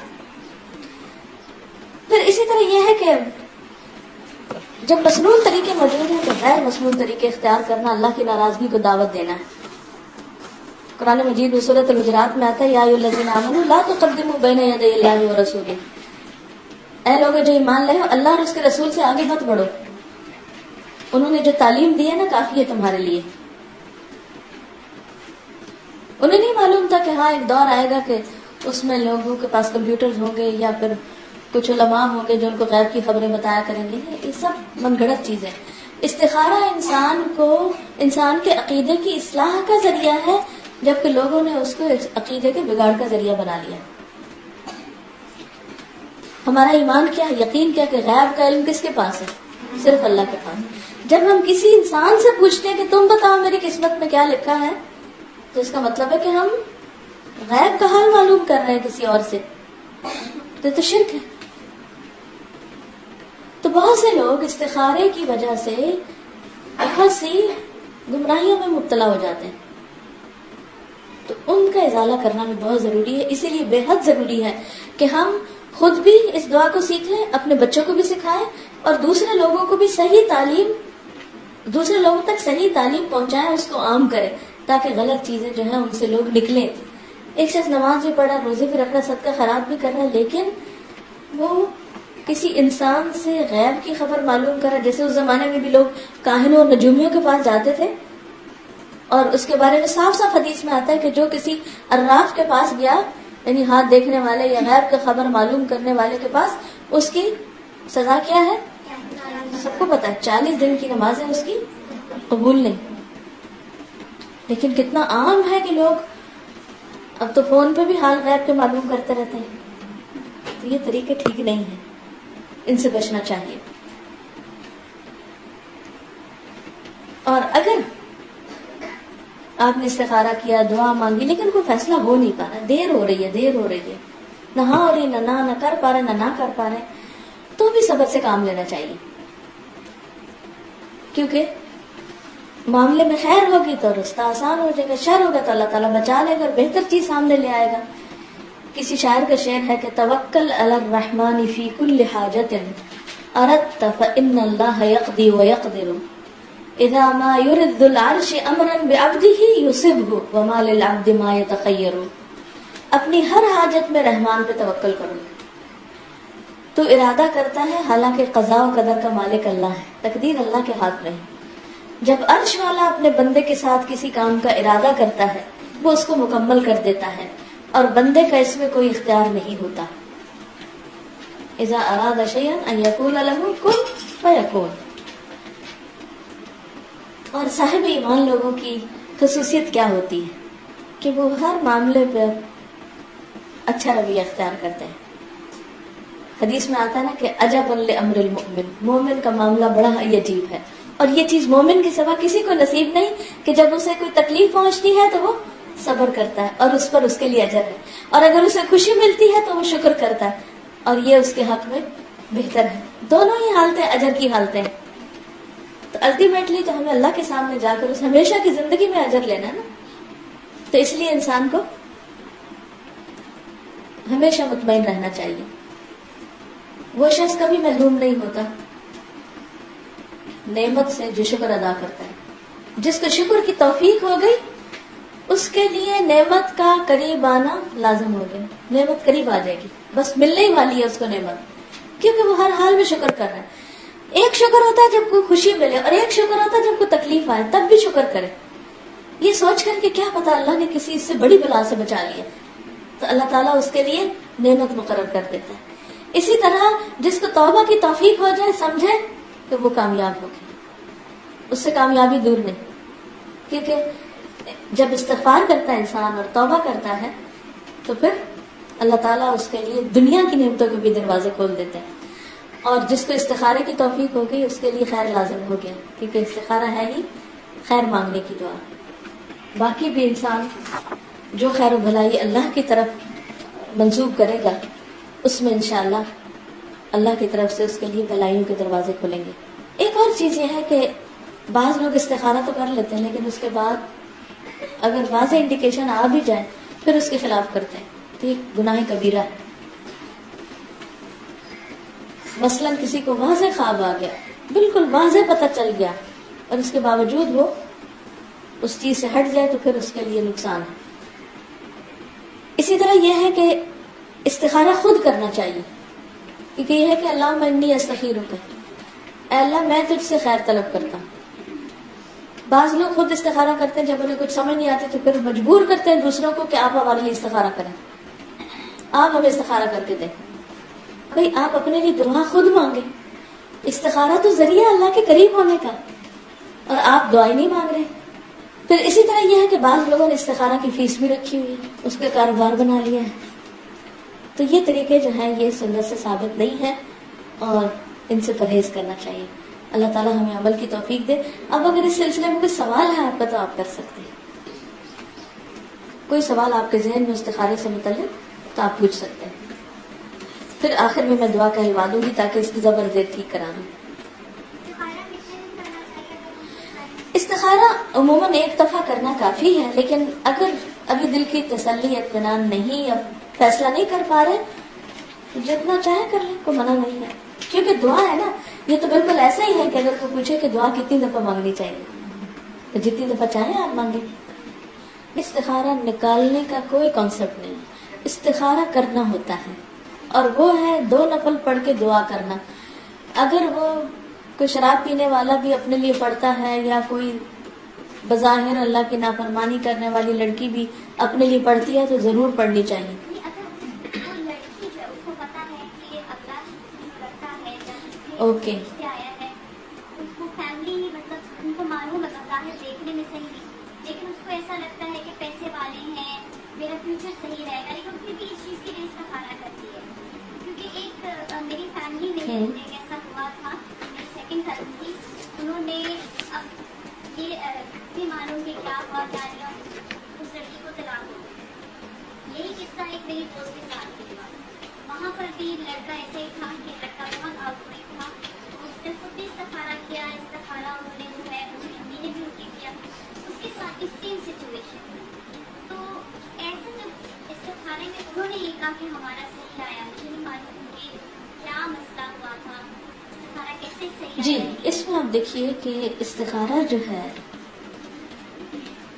پھر اسی طرح یہ ہے کہ جب مسنون طریقے موجود ہیں تو غیر مسنون طریقے اختیار کرنا اللہ کی ناراضگی کو دعوت دینا ہے. قرآن مجید میں سورۃ الحجرات میں آتا ہے یا ایھا الذین آمنوا لا تقدموا بین یدی اللہ ورسولہ، اے لوگوں جو ایمان لائے ہو اللہ اور اس کے رسول سے آگے مت بڑھو. انہوں نے جو تعلیم دی ہے نا کافی ہے تمہارے لیے. انہیں نہیں معلوم تھا کہ ہاں ایک دور آئے گا کہ اس میں لوگوں کے پاس کمپیوٹرز ہوں گے یا پھر کچھ علماء ہوں گے جو ان کو غیب کی خبریں بتایا کریں گے. یہ سب من گھڑت چیزیں. استخارہ انسان کے عقیدے کی اصلاح کا ذریعہ ہے، جبکہ لوگوں نے اس کو عقیدے کے بگاڑ کا ذریعہ بنا لیا. ہمارا ایمان کیا ہے، یقین کیا کہ غیب کا علم کس کے پاس ہے؟ صرف اللہ کے پاس. جب ہم کسی انسان سے پوچھتے ہیں کہ تم بتاؤ میری قسمت میں کیا لکھا ہے، تو اس کا مطلب ہے کہ ہم غیب کا حال معلوم کر رہے ہیں کسی اور سے. تو شرک ہے. تو بہت سے لوگ استخارے کی وجہ سے بہت سی گمراہیوں میں مبتلا ہو جاتے ہیں. تو ان کا ازالہ کرنا بھی بہت ضروری ہے. اسی لیے بے حد ضروری ہے کہ ہم خود بھی اس دعا کو سیکھ لیں, اپنے بچوں کو بھی سکھائیں, اور دوسرے لوگوں کو بھی دوسرے لوگوں تک صحیح تعلیم پہنچائیں, اس کو عام کریں, تاکہ غلط چیزیں جو ہیں ان سے لوگ نکلیں. ایک شخص نماز بھی پڑھا, روزے بھی رکھ رہا, صدقہ خیرات بھی کر رہا, لیکن وہ کسی انسان سے غیب کی خبر معلوم کر رہا. جیسے اس زمانے میں بھی لوگ کاہنوں اور نجومیوں کے پاس جاتے تھے, اور اس کے بارے میں صاف صاف حدیث میں آتا ہے کہ جو کسی عراف کے پاس گیا, یعنی ہاتھ دیکھنے والے یا غیب کا خبر معلوم کرنے والے کے پاس, اس کی سزا کیا ہے سب کو پتا ہے, 40 دن کی نمازیں اس کی قبول نہیں. لیکن کتنا عام ہے کہ لوگ اب تو فون پہ بھی حال غیب کے معلوم کرتے رہتے ہیں. تو یہ طریقے ٹھیک نہیں ہیں, ان سے بچنا چاہیے. اور اگر آپ نے استخارہ کیا, دعا مانگی, لیکن کوئی فیصلہ ہو نہیں پا رہا, دیر ہو رہی ہے, نہ ہاں ہو رہی, نہ کر پا رہے, نہ کر پا رہے, تو بھی صبر سے کام لینا چاہیے. کیونکہ معاملے میں خیر ہوگی تو رستہ آسان ہو جائے گا, شر ہوگا تو اللہ تعالیٰ بچا لے گا اور بہتر چیز سامنے لے آئے گا. کسی شاعر کا شعر ہے کہ توکل علی الرحمن فی کل حاجت اردت فإن اللہ یقضی ویقدر اذا ما يرد ذو العرش امرا بعبده يصبه وما للعبد ما يتخیر. اپنی ہر حاجت میں رحمان پہ توکل کرو, تو ارادہ کرتا ہے, حالانکہ قضاء و قدر کا مالک اللہ ہے, تقدیر اللہ کے ہاتھ میں ہے. جب عرش والا اپنے بندے کے ساتھ کسی کام کا ارادہ کرتا ہے, وہ اس کو مکمل کر دیتا ہے, اور بندے کا اس میں کوئی اختیار نہیں ہوتا. اذا اراد شیئا ان یقول له کن فیکون. اور صاحب ایمان لوگوں کی خصوصیت کیا ہوتی ہے کہ وہ ہر معاملے پر اچھا رویہ اختیار کرتے ہیں. حدیث میں آتا ہے نا کہ عجب لامر المؤمن, مومن کا معاملہ بڑا ہی عجیب ہے, اور یہ چیز مومن کے سوا کسی کو نصیب نہیں کہ جب اسے کوئی تکلیف پہنچتی ہے تو وہ صبر کرتا ہے اور اس پر اس کے لیے اجر ہے, اور اگر اسے خوشی ملتی ہے تو وہ شکر کرتا ہے, اور یہ اس کے حق میں بہتر ہے. دونوں ہی حالتیں اجر کی حالتیں ہیں. تو الٹیمیٹلی تو ہمیں اللہ کے سامنے جا کر اس ہمیشہ کی زندگی میں اجر لینا ہے نا. تو اس لیے انسان کو ہمیشہ مطمئن رہنا چاہیے. وہ شخص کبھی محروم نہیں ہوتا نعمت سے جو شکر ادا کرتا ہے. جس کو شکر کی توفیق ہو گئی اس کے لیے نعمت کا قریب آنا لازم ہو گیا. نعمت قریب آ جائے گی, بس ملنے ہی والی ہے اس کو نعمت, کیونکہ وہ ہر حال میں شکر کر رہا ہے. ایک شکر ہوتا ہے جب کوئی خوشی ملے, اور ایک شکر ہوتا ہے جب کوئی تکلیف آئے تب بھی شکر کرے, یہ سوچ کر کہ کیا پتا اللہ نے کسی سے بڑی بلا سے بچا لیا, تو اللہ تعالیٰ اس کے لیے نعمت مقرر کر دیتا ہے. اسی طرح جس کو توبہ کی توفیق ہو جائے, سمجھے کہ وہ کامیاب ہوگی, اس سے کامیابی دور نہیں. کیونکہ جب استغفار کرتا ہے انسان اور توبہ کرتا ہے تو پھر اللہ تعالیٰ اس کے لیے دنیا کی نعمتوں کے بھی دروازے کھول دیتے ہیں. اور جس کو استخارے کی توفیق ہو گئی اس کے لیے خیر لازم ہو گیا, کیونکہ استخارہ ہے ہی خیر مانگنے کی دعا. باقی بھی انسان جو خیر و بھلائی اللہ کی طرف منسوب کرے گا, اس میں انشاءاللہ اللہ کی طرف سے اس کے لیے بھلائیوں کے دروازے کھلیں گے. ایک اور چیز یہ ہے کہ بعض لوگ استخارہ تو کر لیتے ہیں, لیکن اس کے بعد اگر واضح انڈیکیشن آ بھی جائے پھر اس کے خلاف کرتے ہیں, تو یہ گناہ کبیرہ ہے. مثلا کسی کو واضح خواب آ گیا, بالکل واضح پتہ چل گیا, اور اس کے باوجود وہ اس چیز سے ہٹ جائے تو پھر اس کے لیے نقصان ہے. اسی طرح یہ ہے کہ استخارہ خود کرنا چاہیے, کیونکہ یہ ہے کہ اللہم انی استخیرک, اے اللہ میں تجھ سے خیر طلب کرتا ہوں. بعض لوگ خود استخارہ کرتے ہیں, جب انہیں کچھ سمجھ نہیں آتی تو پھر مجبور کرتے ہیں دوسروں کو کہ آپ ہمارے لیے استخارہ کریں, آپ ہمیں استخارہ کر کے دیں. بھئی آپ اپنے لیے دعا خود مانگیں. استخارہ تو ذریعہ اللہ کے قریب ہونے کا, اور آپ دعائیں نہیں مانگ رہے. پھر اسی طرح یہ ہے کہ بعض لوگوں نے استخارہ کی فیس بھی رکھی ہوئی ہے, اس کے کاروبار بنا لیا ہے. تو یہ طریقے جو ہیں یہ سنت سے ثابت نہیں ہے, اور ان سے پرہیز کرنا چاہیے. اللہ تعالیٰ ہمیں عمل کی توفیق دے. اب اگر اس سلسلے میں کوئی سوال ہے آپ کا تو آپ کر سکتے ہیں. کوئی سوال آپ کے ذہن میں استخارے سے متعلق تو آپ پوچھ سکتے ہیں. پھر آخر میں دعا کہلوا دوں گی تاکہ اس کی زبر زیر ٹھیک کرا دوں. استخارہ عموماً ایک دفعہ کرنا کافی ہے، لیکن اگر ابھی دل کی تسلی اطمینان نہیں یا فیصلہ نہیں کر پا رہے تو جتنا چاہے کر لیں، کوئی منع نہیں ہے. کیونکہ دعا ہے نا، یہ تو بالکل ایسا ہی ہے کہ اگر کوئی پوچھے کہ دعا کتنی دفعہ مانگنی چاہیے تو جتنی دفعہ چاہیں آپ مانگیں. استخارہ نکالنے کا کوئی کانسیپٹ نہیں، استخارہ کرنا ہوتا ہے، اور وہ ہے 2 نفل پڑھ کے دعا کرنا. اگر وہ کوئی شراب پینے والا بھی اپنے لیے پڑھتا ہے یا کوئی بظاہر اللہ کی نافرمانی کرنے والی لڑکی بھی اپنے لیے پڑھتی ہے تو ضرور پڑھنی چاہیے. اوکے. ان کو معلوم ہے ظاہر دیکھنے میں صحیح نہیں، لیکن اس کو ایسا لگتا ہے کہ پیسے والے ہیں، میرا فیوچر صحیح رہے گا، لیکن پھر بھی اس چیز کے لیے استخارہ کرتی ہے. کیونکہ ایک میری فیملی میں ایک ایسا ہوا تھا، میری سیکنڈ کزن تھی، انہوں نے اب یہ بھی معلوم کہ کیا ہوا کیا نہیں، اس لڑکی کو طلاق ہو گئی. یہی قصہ ایک میری دوست کے ساتھ بھی ہوا. وہاں پر بھی لڑکا ایسے ہی تھا کہ لڑکا بہت آؤٹ گوئنگ تھا. اس نے خود بھی استخارہ کیا، استخارہ انہوں نے جو ہے اپنی امی نے بھی ان کی کیا، اس کے ساتھ بھی سیم سچویشن. تو ایسے جب استخارے میں انہوں نے یہ کہا کہ ہمارا صحیح آیا، مجھے نہیں معلوم کہ کیا مسئلہ ہوا تھا، استخارہ کیسے صحیح جی، آیا. اس میں آپ دیکھیے کہ استخارہ جو ہے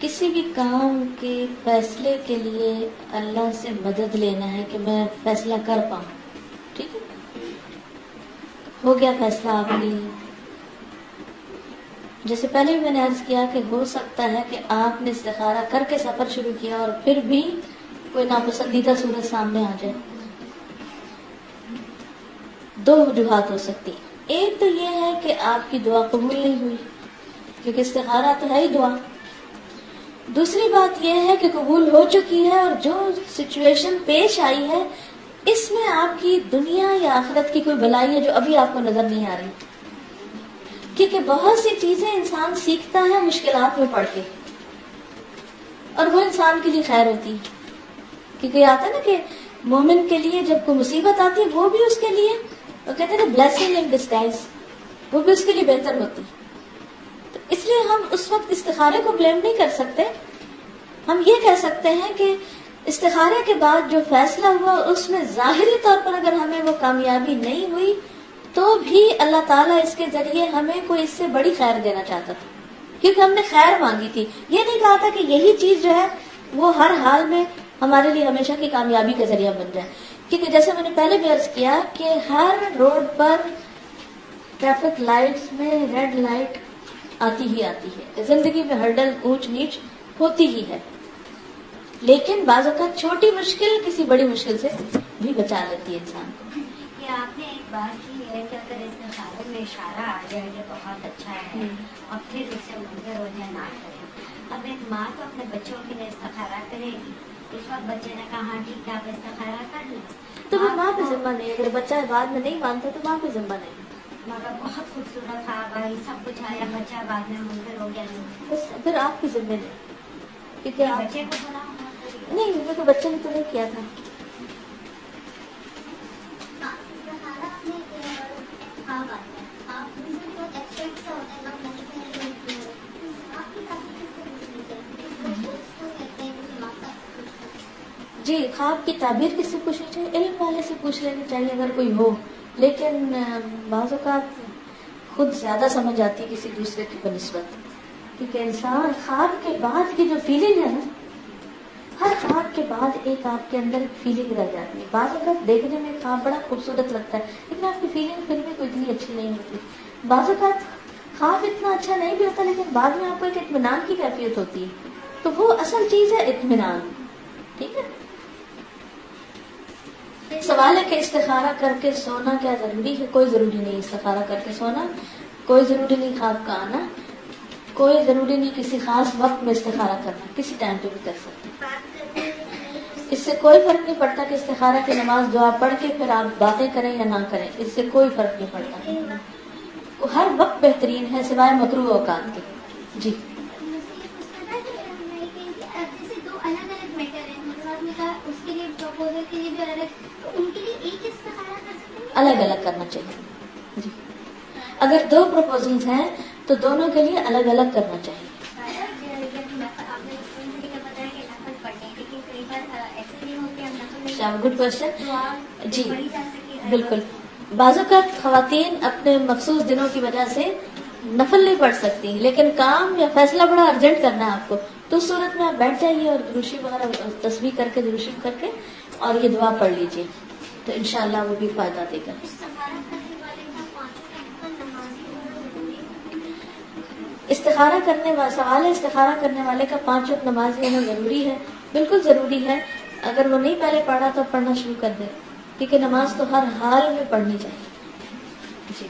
کسی بھی کام کے فیصلے کے لیے اللہ سے مدد لینا ہے کہ میں فیصلہ کر پاؤں. ٹھیک ہے، ہو گیا فیصلہ آپ کے لیے. جیسے پہلے بھی میں نے عرض کیا کہ ہو سکتا ہے کہ آپ نے استخارہ کر کے سفر شروع کیا اور پھر بھی کوئی ناپسندیدہ صورت سامنے آ جائے. 2 وجوہات ہو سکتی. ایک تو یہ ہے کہ آپ کی دعا قبول نہیں ہوئی، کیونکہ استخارہ تو ہے ہی دعا. دوسری بات یہ ہے کہ قبول ہو چکی ہے اور جو سچویشن پیش آئی ہے اس میں آپ کی دنیا یا آخرت کی کوئی بلائی ہے جو ابھی آپ کو نظر نہیں آ رہی. کیونکہ بہت سی چیزیں انسان سیکھتا ہے مشکلات میں پڑھ کے، اور وہ انسان کے لیے خیر ہوتی ہے. کیونکہ آتا ہے نا کہ مومن کے لیے جب کوئی مصیبت آتی ہے وہ بھی اس کے لیے، وہ کہتے ہیں نا بلیسنگ ان ڈسگائز، وہ بھی اس کے لیے بہتر ہوتی. تو اس لیے ہم اس وقت استخارے کو بلیم نہیں کر سکتے. ہم یہ کہہ سکتے ہیں کہ استخارے کے بعد جو فیصلہ ہوا اس میں ظاہری طور پر اگر ہمیں وہ کامیابی نہیں ہوئی تو بھی اللہ تعالیٰ اس کے ذریعے ہمیں کوئی اس سے بڑی خیر دینا چاہتا تھا، کیونکہ ہم نے خیر مانگی تھی. یہ نہیں کہا تھا کہ یہی چیز جو ہے وہ ہر حال میں ہمارے لیے ہمیشہ کی کامیابی کا ذریعہ بن جائے. کیونکہ جیسے میں نے پہلے بھی عرض کیا کہ ہر روڈ پر ٹریفک لائٹس میں ریڈ لائٹ آتی ہی آتی ہے. زندگی میں ہرڈل اونچ نیچ ہوتی ہی ہے، لیکن بعض اوقات چھوٹی مشکل کسی بڑی مشکل سے بھی بچا لیتی ہے انسان کو. یہ آپ نے ایک بات کی ہے کہ اگر استخارے میں اشارہ آ جائے کہ بہت اچھا ہے اور پھر اس سے منکر ہو جائے نہ کریں. اب ایک ماں تو اپنے بچوں کے لیے استخارہ کرے گی، اس وقت بچے نے کہا ہاں ٹھیک ہے آپ استخارہ کر لیں، تو وہ ماں پہ ذمہ نہیں. اگر بچہ بعد میں نہیں مانتا تو ماں پہ ذمہ نہیں. مگر بہت خوبصورت تھا بھائی، سب کچھ آیا، بچہ بعد میں منکر ہو گیا، بس پھر آپ کی ذمہ نہیں، کیونکہ آپ بچے کو بنا ہونا چاہیے. نہیں، وہ تو بچے نے تو نہیں کیا تھا. استخارہ اپنے خواب آتا ہے، خواب بہت ایکسپیکٹ سا ہوتا ہے، لوگ کہتے ہیں کہ آپ کی تعبیر کس سے پوچھنی چاہیے، اس کو کہتے ہیں کہ دماغ کا جی، خواب کی تعبیر کس سے پوچھنی چاہیے؟ علم والے سے پوچھ لینی چاہیے اگر کوئی ہو. لیکن بعض اوقات خود زیادہ سمجھ آتی ہے کسی دوسرے کی بنسبت، کیونکہ انسان خواب کے بعد کی جو فیلنگ ہے نا، ہر خواب کے بعد ایک آپ کے اندر فیلنگ رہ جاتی ہے. بعض اوقات دیکھنے میں خواب بڑا خوبصورت لگتا ہے لیکن آپ کی فیلنگ پھر بھی کوئی اتنی اچھی نہیں ہوتی. بعض اوقات خواب اتنا اچھا نہیں بھی ہوتا لیکن بعد میں آپ کو ایک اطمینان کی کیفیت ہوتی ہے. تو وہ اصل چیز ہے اطمینان. ٹھیک ہے. سوال ہے کہ استخارہ کر کے سونا کیا ضروری ہے؟ کوئی ضروری نہیں استخارہ کر کے سونا، کوئی ضروری نہیں خواب کا آنا، کوئی ضروری نہیں کسی خاص وقت میں استخارہ کرنا، کسی ٹائم پہ بھی کر سکتے. اس سے کوئی فرق نہیں پڑتا کہ استخارہ کی نماز دعا پڑھ کے پھر آپ باتیں کریں یا نہ کریں، اس سے کوئی فرق نہیں پڑتا. ہر وقت بہترین ہے سوائے مکروہ اوقات کے. جی جیسے 2 الگ الگ میٹر ہیں، مطلب آپ نے کہا اس کے لیے پروپوزل کے لیے بھی الگ، تو ان کے لیے ایک استخارہ الگ الگ کرنا چاہیے جی. اگر 2 پروپوزلز ہیں تو دونوں کے لیے الگ الگ کرنا چاہیے. گڈ کوشچن جی. بالکل. بعض اوقات خواتین اپنے مخصوص دنوں کی وجہ سے نفل نہیں پڑھ سکتی، لیکن کام یا فیصلہ بڑا ارجنٹ کرنا ہے آپ کو، تو اس صورت میں آپ بیٹھ جائیے اور دروشی وغیرہ تسبیح کر کے دروشی کر کے اور یہ دعا پڑھ لیجیے، تو انشاءاللہ وہ بھی فائدہ دے گا. استخارہ کرنے والا سوال ہے، استخارہ کرنے والے کا 5 وقت نماز لینا ضروری ہے؟ بالکل ضروری ہے. اگر وہ نہیں پہلے پڑھا تو پڑھنا شروع کر دے، کیونکہ نماز تو ہر حال میں پڑھنی چاہیے. جی.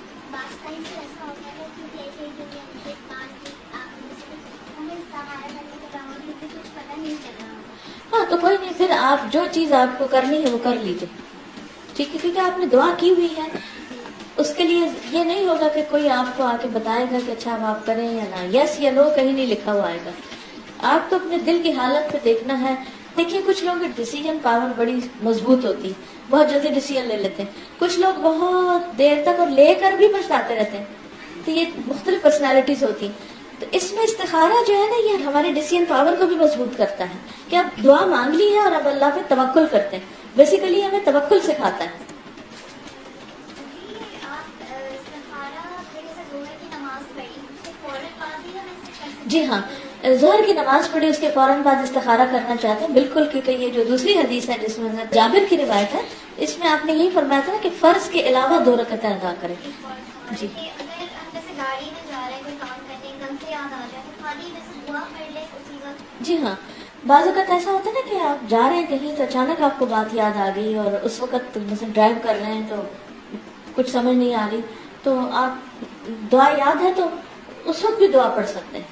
ہاں تو کوئی نہیں، پھر آپ جو چیز آپ کو کرنی ہے وہ کر لیجیے، ٹھیک ہے، کیونکہ آپ نے دعا کی ہوئی ہے. اس کے لیے یہ نہیں ہوگا کہ کوئی آپ کو آ کے بتائے گا کہ اچھا اب آپ کریں یا نہ، یس یا نو کہیں نہیں لکھا ہوا آئے گا. آپ کو اپنے دل کی حالت پہ دیکھنا ہے. دیکھیے کچھ لوگ ڈیسیژن پاور بڑی مضبوط ہوتی، بہت جلدی ڈیسیژن لے لیتے ہیں، کچھ لوگ بہت دیر تک اور لے کر بھی پچھتاتے رہتے ہیں. تو یہ مختلف پرسنالٹیز ہوتی. تو اس میں استخارہ جو ہے نا، یہ ہمارے ڈیسیژن پاور کو بھی مضبوط کرتا ہے کہ اب دعا مانگ لی ہے اور اب اللہ پہ توکل کرتے ہیں. بیسیکلی ہمیں توکل سکھاتا ہے. جی ہاں، ظہر کی نماز پڑھی اس کے فوراً بعد استخارہ کرنا چاہتے ہیں بالکل، کیونکہ یہ جو دوسری حدیث ہے جس میں جابر کی روایت ہے، اس میں آپ نے یہی فرمایا تھا کہ فرض کے علاوہ 2 رکعتیں ادا کریں. جی جی ہاں، بعض اوقات ایسا ہوتا ہے نا کہ آپ جا رہے ہیں کہیں تو اچانک آپ کو بات یاد آ گئی، اور اس وقت مثلا ڈرائیو کر رہے ہیں تو کچھ سمجھ نہیں آ رہی، تو آپ دعا یاد ہے تو اس وقت بھی دعا پڑھ سکتے ہیں.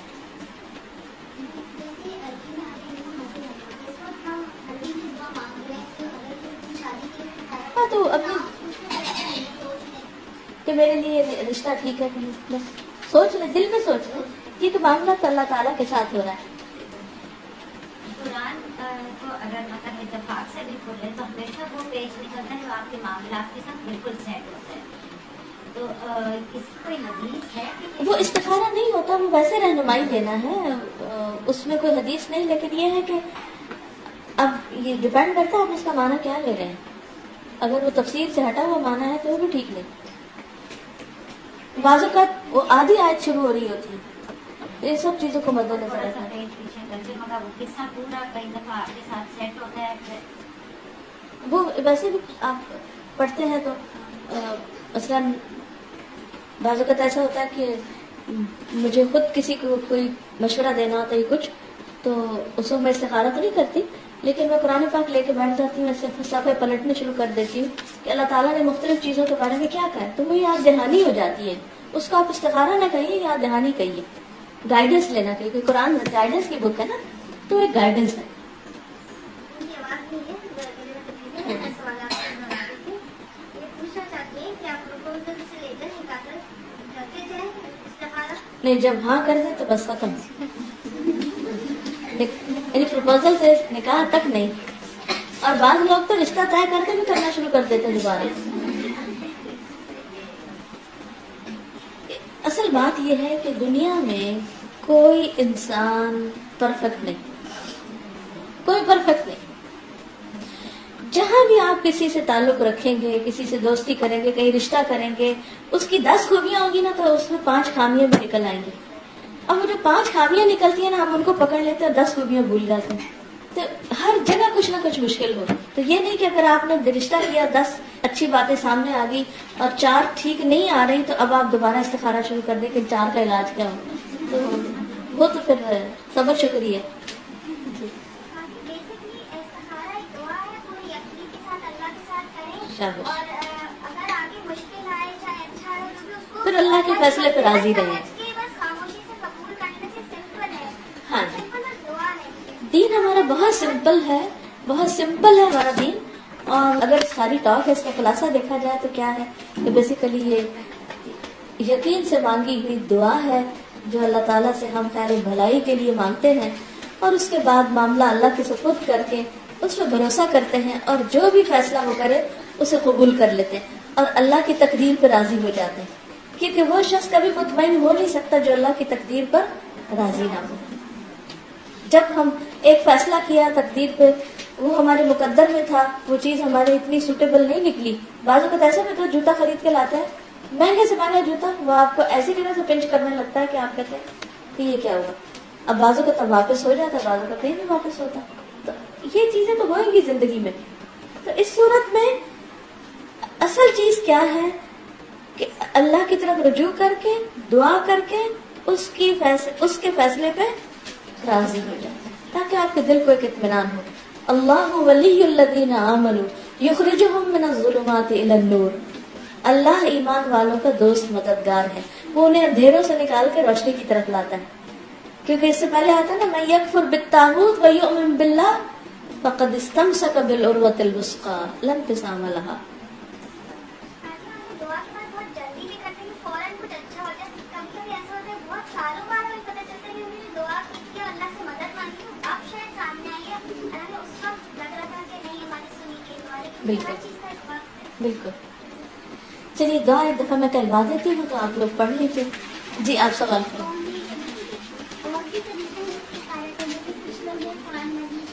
ہاں تو اپنی کہ میرے لیے رشتہ ٹھیک ہے، بس سوچ لیں، دل میں سوچ لیں، یہ تو معاملہ تو اللہ تعالیٰ کے ساتھ ہو رہا ہے. قرآن کو اگر مطلب اتفاق سے بھی کھولے تو ہمیشہ وہ پیج نکلتا ہے جو آپ کے معاملات کے ساتھ بالکل سیٹ ہوتا ہے. تو اس کوئی حدیث ہے؟ وہ استخارہ نہیں ہوتا، وہ ویسے رہنمائی دینا ہے، اس میں کوئی حدیث نہیں، لیکن یہ ہے کہ اب یہ ڈیپینڈ کرتا ہے آپ اس کا معنی کیا لے رہے ہیں. اگر وہ تفسیر سے ہٹا ہوا معنی ہے تو وہ بھی ٹھیک نہیں. بعض اوقات وہ آدھی آیت شروع ہو رہی ہوتی ہے، یہ سب چیزوں کو مد نظر رکھنا ہے. وہ ویسے بھی آپ پڑھتے ہیں تو مثلاً بعض اوقات ایسا ہوتا ہے کہ مجھے خود کسی کو کوئی مشورہ دینا ہوتا ہے کچھ، تو اس وقت میں استخارہ تو نہیں کرتی، لیکن میں قرآن پاک لے کے بیٹھ جاتی ہوں، ایسے صفحے پلٹنے شروع کر دیتی ہوں کہ اللہ تعالیٰ نے مختلف چیزوں کے بارے میں کیا کہا ہے، تو وہ یاد دہانی ہو جاتی ہے. اس کو آپ استخارہ نہ کہیے، یاد دہانی کہیے، گائیڈنس لینا، کیونکہ قرآن گائیڈنس کی بک ہے نا، تو ایک گائیڈنس ہے. نہیں، جب ہاں کر دیں تو بس ختم، یعنی پروپوزل سے نکاح تک نہیں. اور بعض لوگ تو رشتہ طے کر کے بھی کرنا شروع کر دیتے ہیں دوبارہ. اصل بات یہ ہے کہ دنیا میں کوئی انسان پرفیکٹ نہیں، کوئی پرفیکٹ نہیں. جہاں بھی آپ کسی سے تعلق رکھیں گے، کسی سے دوستی کریں گے، کہیں رشتہ کریں گے، اس کی 10 خوبیاں ہوں گی نا، تو اس میں 5 خامیاں بھی نکل آئیں گی. اب وہ جو 5 خامیاں نکلتی ہیں نا، ہم ان کو پکڑ لیتے ہیں اور 10 خوبیاں بھول جاتے ہیں. تو ہر جگہ کچھ نہ کچھ مشکل ہو. تو یہ نہیں کہ اگر آپ نے رشتہ کیا، 10 اچھی باتیں سامنے آ گئی اور 4 ٹھیک نہیں آ رہی، تو اب آپ دوبارہ استخارہ شروع کر دیں کہ 4 کا علاج کیا ہو. تو وہ تو پھر صبر شکریہ. پھر اللہ کے فیصلے پہ راضی رہیں. ہاں جی، دین ہمارا بہت سمپل ہے، بہت سمپل ہے ہمارا دین. اور اگر ساری ٹاک ہے اس کا خلاصہ دیکھا جائے تو کیا ہے کہ بیسیکلی یہ یقین سے مانگی ہوئی دعا ہے جو اللہ تعالیٰ سے ہم خیر و بھلائی کے لیے مانگتے ہیں، اور اس کے بعد معاملہ اللہ کے سپرد کر کے اس پہ بھروسہ کرتے ہیں، اور جو بھی فیصلہ وہ کرے اسے قبول کر لیتے ہیں. اور اللہ کی تقدیر پہ راضی ہو جاتے ہیں، کیونکہ وہ شخص کبھی مطمئن ہو نہیں سکتا جو اللہ کی تقدیر پر راضی نہ ہو۔ جب ہم ایک فیصلہ کیا تقدیر پہ، وہ ہمارے مقدر میں تھا، وہ چیز ہمارے اتنی سوٹیبل نہیں نکلی۔ بعض اوقات ایسا بھی تو جوتا خرید کے لاتا ہے، مہنگے سے مہنگا جوتا، وہ آپ کو ایسی جگہ سے پنچ کرنے لگتا ہے کہ آپ کہتے ہیں کہ یہ کیا ہوا۔ اب بعض اوقات تب واپس ہو جاتا ہے، بعض اوقات کہیں نہیں واپس ہوتا۔ تو یہ چیزیں تو ہوئیں گی زندگی میں۔ تو اس صورت میں اصل چیز کیا ہے کہ اللہ کی طرف رجوع کر کے، دعا کر کے اس کے فیصلے پہ راضی ہو جائے، تاکہ آپ کے دل کو ایک اطمینان ہو۔ اللہ ولی الذین آمنوا یخرجہم من الظلمات الی النور، اللہ ایمان والوں کا دوست مددگار ہے، وہ انہیں اندھیروں سے نکال کے روشنی کی طرف لاتا ہے۔ کیونکہ اس سے پہلے آتا ہے نا من یکفر بالطاغوت ویؤمن باللہ فقد استمسک بالعروۃ الوثقی لا انفصام لها۔ دعا کے بعد بہت جلدی بھی کرتے ہیں کہ فوراً کچھ اچھا ہو جائے، کبھی کبھی ایسا ہوتا ہے بہت سالوں بعد ہمیں پتہ چلتا ہے کہ ہم نے دعا کی اور اللہ سے مدد مانگی تو اب شاید سامنے آئی ہے، حالانکہ اس وقت لگ رہا تھا کہ نہیں ہماری سنی گئی دعا، لیکن ہر چیز کا ایک وقت ہے۔ بالکل۔ چلیے دعا ایک دفعہ میں کروا دیتی ہوں تو آپ لوگ پڑھ لیجیے۔ جی آپ سوال کریں۔ اور بھی طریقے ہیں استخارہ کرنے کے، کچھ لوگ یہ قرآن مجید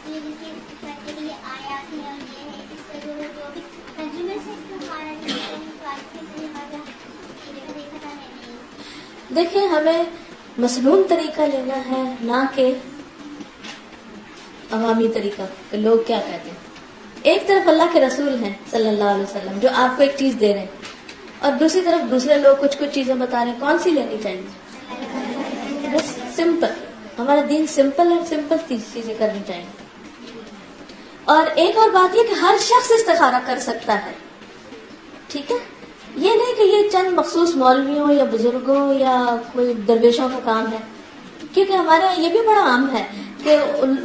کی جیسے کرتے لیے آیات ہیں اور یہ ہے اس سے جو بھی ترجمے سے استخارہ کرتے ہیں تو آج کے سے دیکھا تھا نہیں۔ دیکھیں ہمیں مسنون طریقہ لینا ہے، نہ کہ عوامی طریقہ کہ لوگ کیا کہتے ہیں۔ ایک طرف اللہ کے رسول ہیں صلی اللہ علیہ وسلم جو آپ کو ایک چیز دے رہے ہیں، اور دوسری طرف دوسرے لوگ کچھ چیزیں بتا رہے ہیں، کون سی لینی چاہیے؟ بس سمپل، ہمارا دین سمپل ہے، سمپل چیزیں کرنی چاہیے۔ اور ایک اور بات یہ کہ ہر شخص استخارہ کر سکتا ہے، ٹھیک ہے؟ یہ نہیں کہ یہ چند مخصوص مولویوں یا بزرگوں یا کوئی درویشوں کا کام ہے، کیونکہ ہمارے یہاں یہ بھی بڑا عام ہے کہ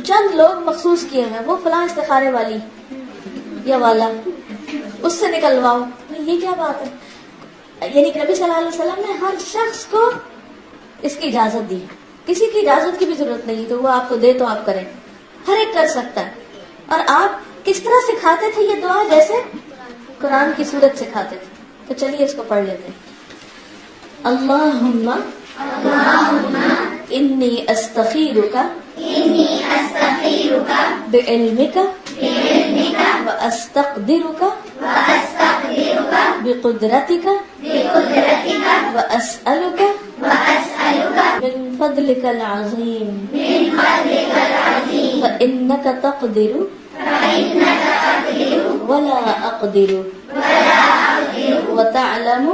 چند لوگ مخصوص کیے ہیں، وہ فلاں استخارے والی یا والا، اس سے نکلواؤ۔ یہ کیا بات ہے؟ یعنی کہ نبی صلی اللہ علیہ وسلم نے ہر شخص کو اس کی اجازت دی، کسی کی اجازت کی بھی ضرورت نہیں تو وہ آپ کو دے تو آپ کریں، ہر ایک کر سکتا ہے۔ اور آپ کس طرح سکھاتے تھے یہ دعا؟ جیسے قرآن کی صورت سکھاتے تھے۔ تو چلیے اس کو پڑھ لیتے ہیں۔ اللہم انی استخیرک بعلمک واستقدرک بقدرتک واسألک من فضلک العظیم فإنک تقدر ولا اقدر وتعلم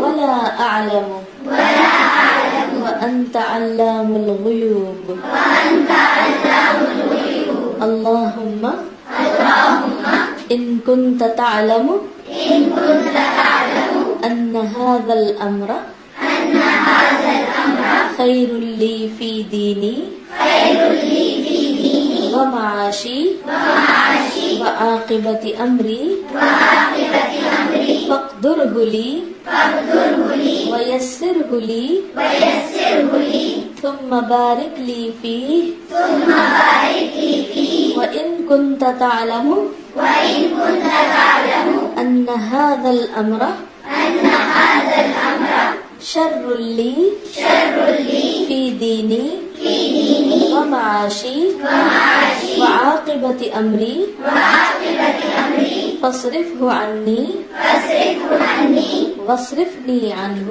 ولا اعلم وانت علام الغیوب۔ اللہم ان كنت تعلم ان هذا الامر خیر لی فی دینی ومعاشی وعاقبت امری فاقدرہ لی ویسرہ لی ثم بارک لی فیہ وإن كنت تعلم أن هذا الأمر شر لي في ديني ومعاشي وعاقبة أمري فاصرفه عني واصرفني عنه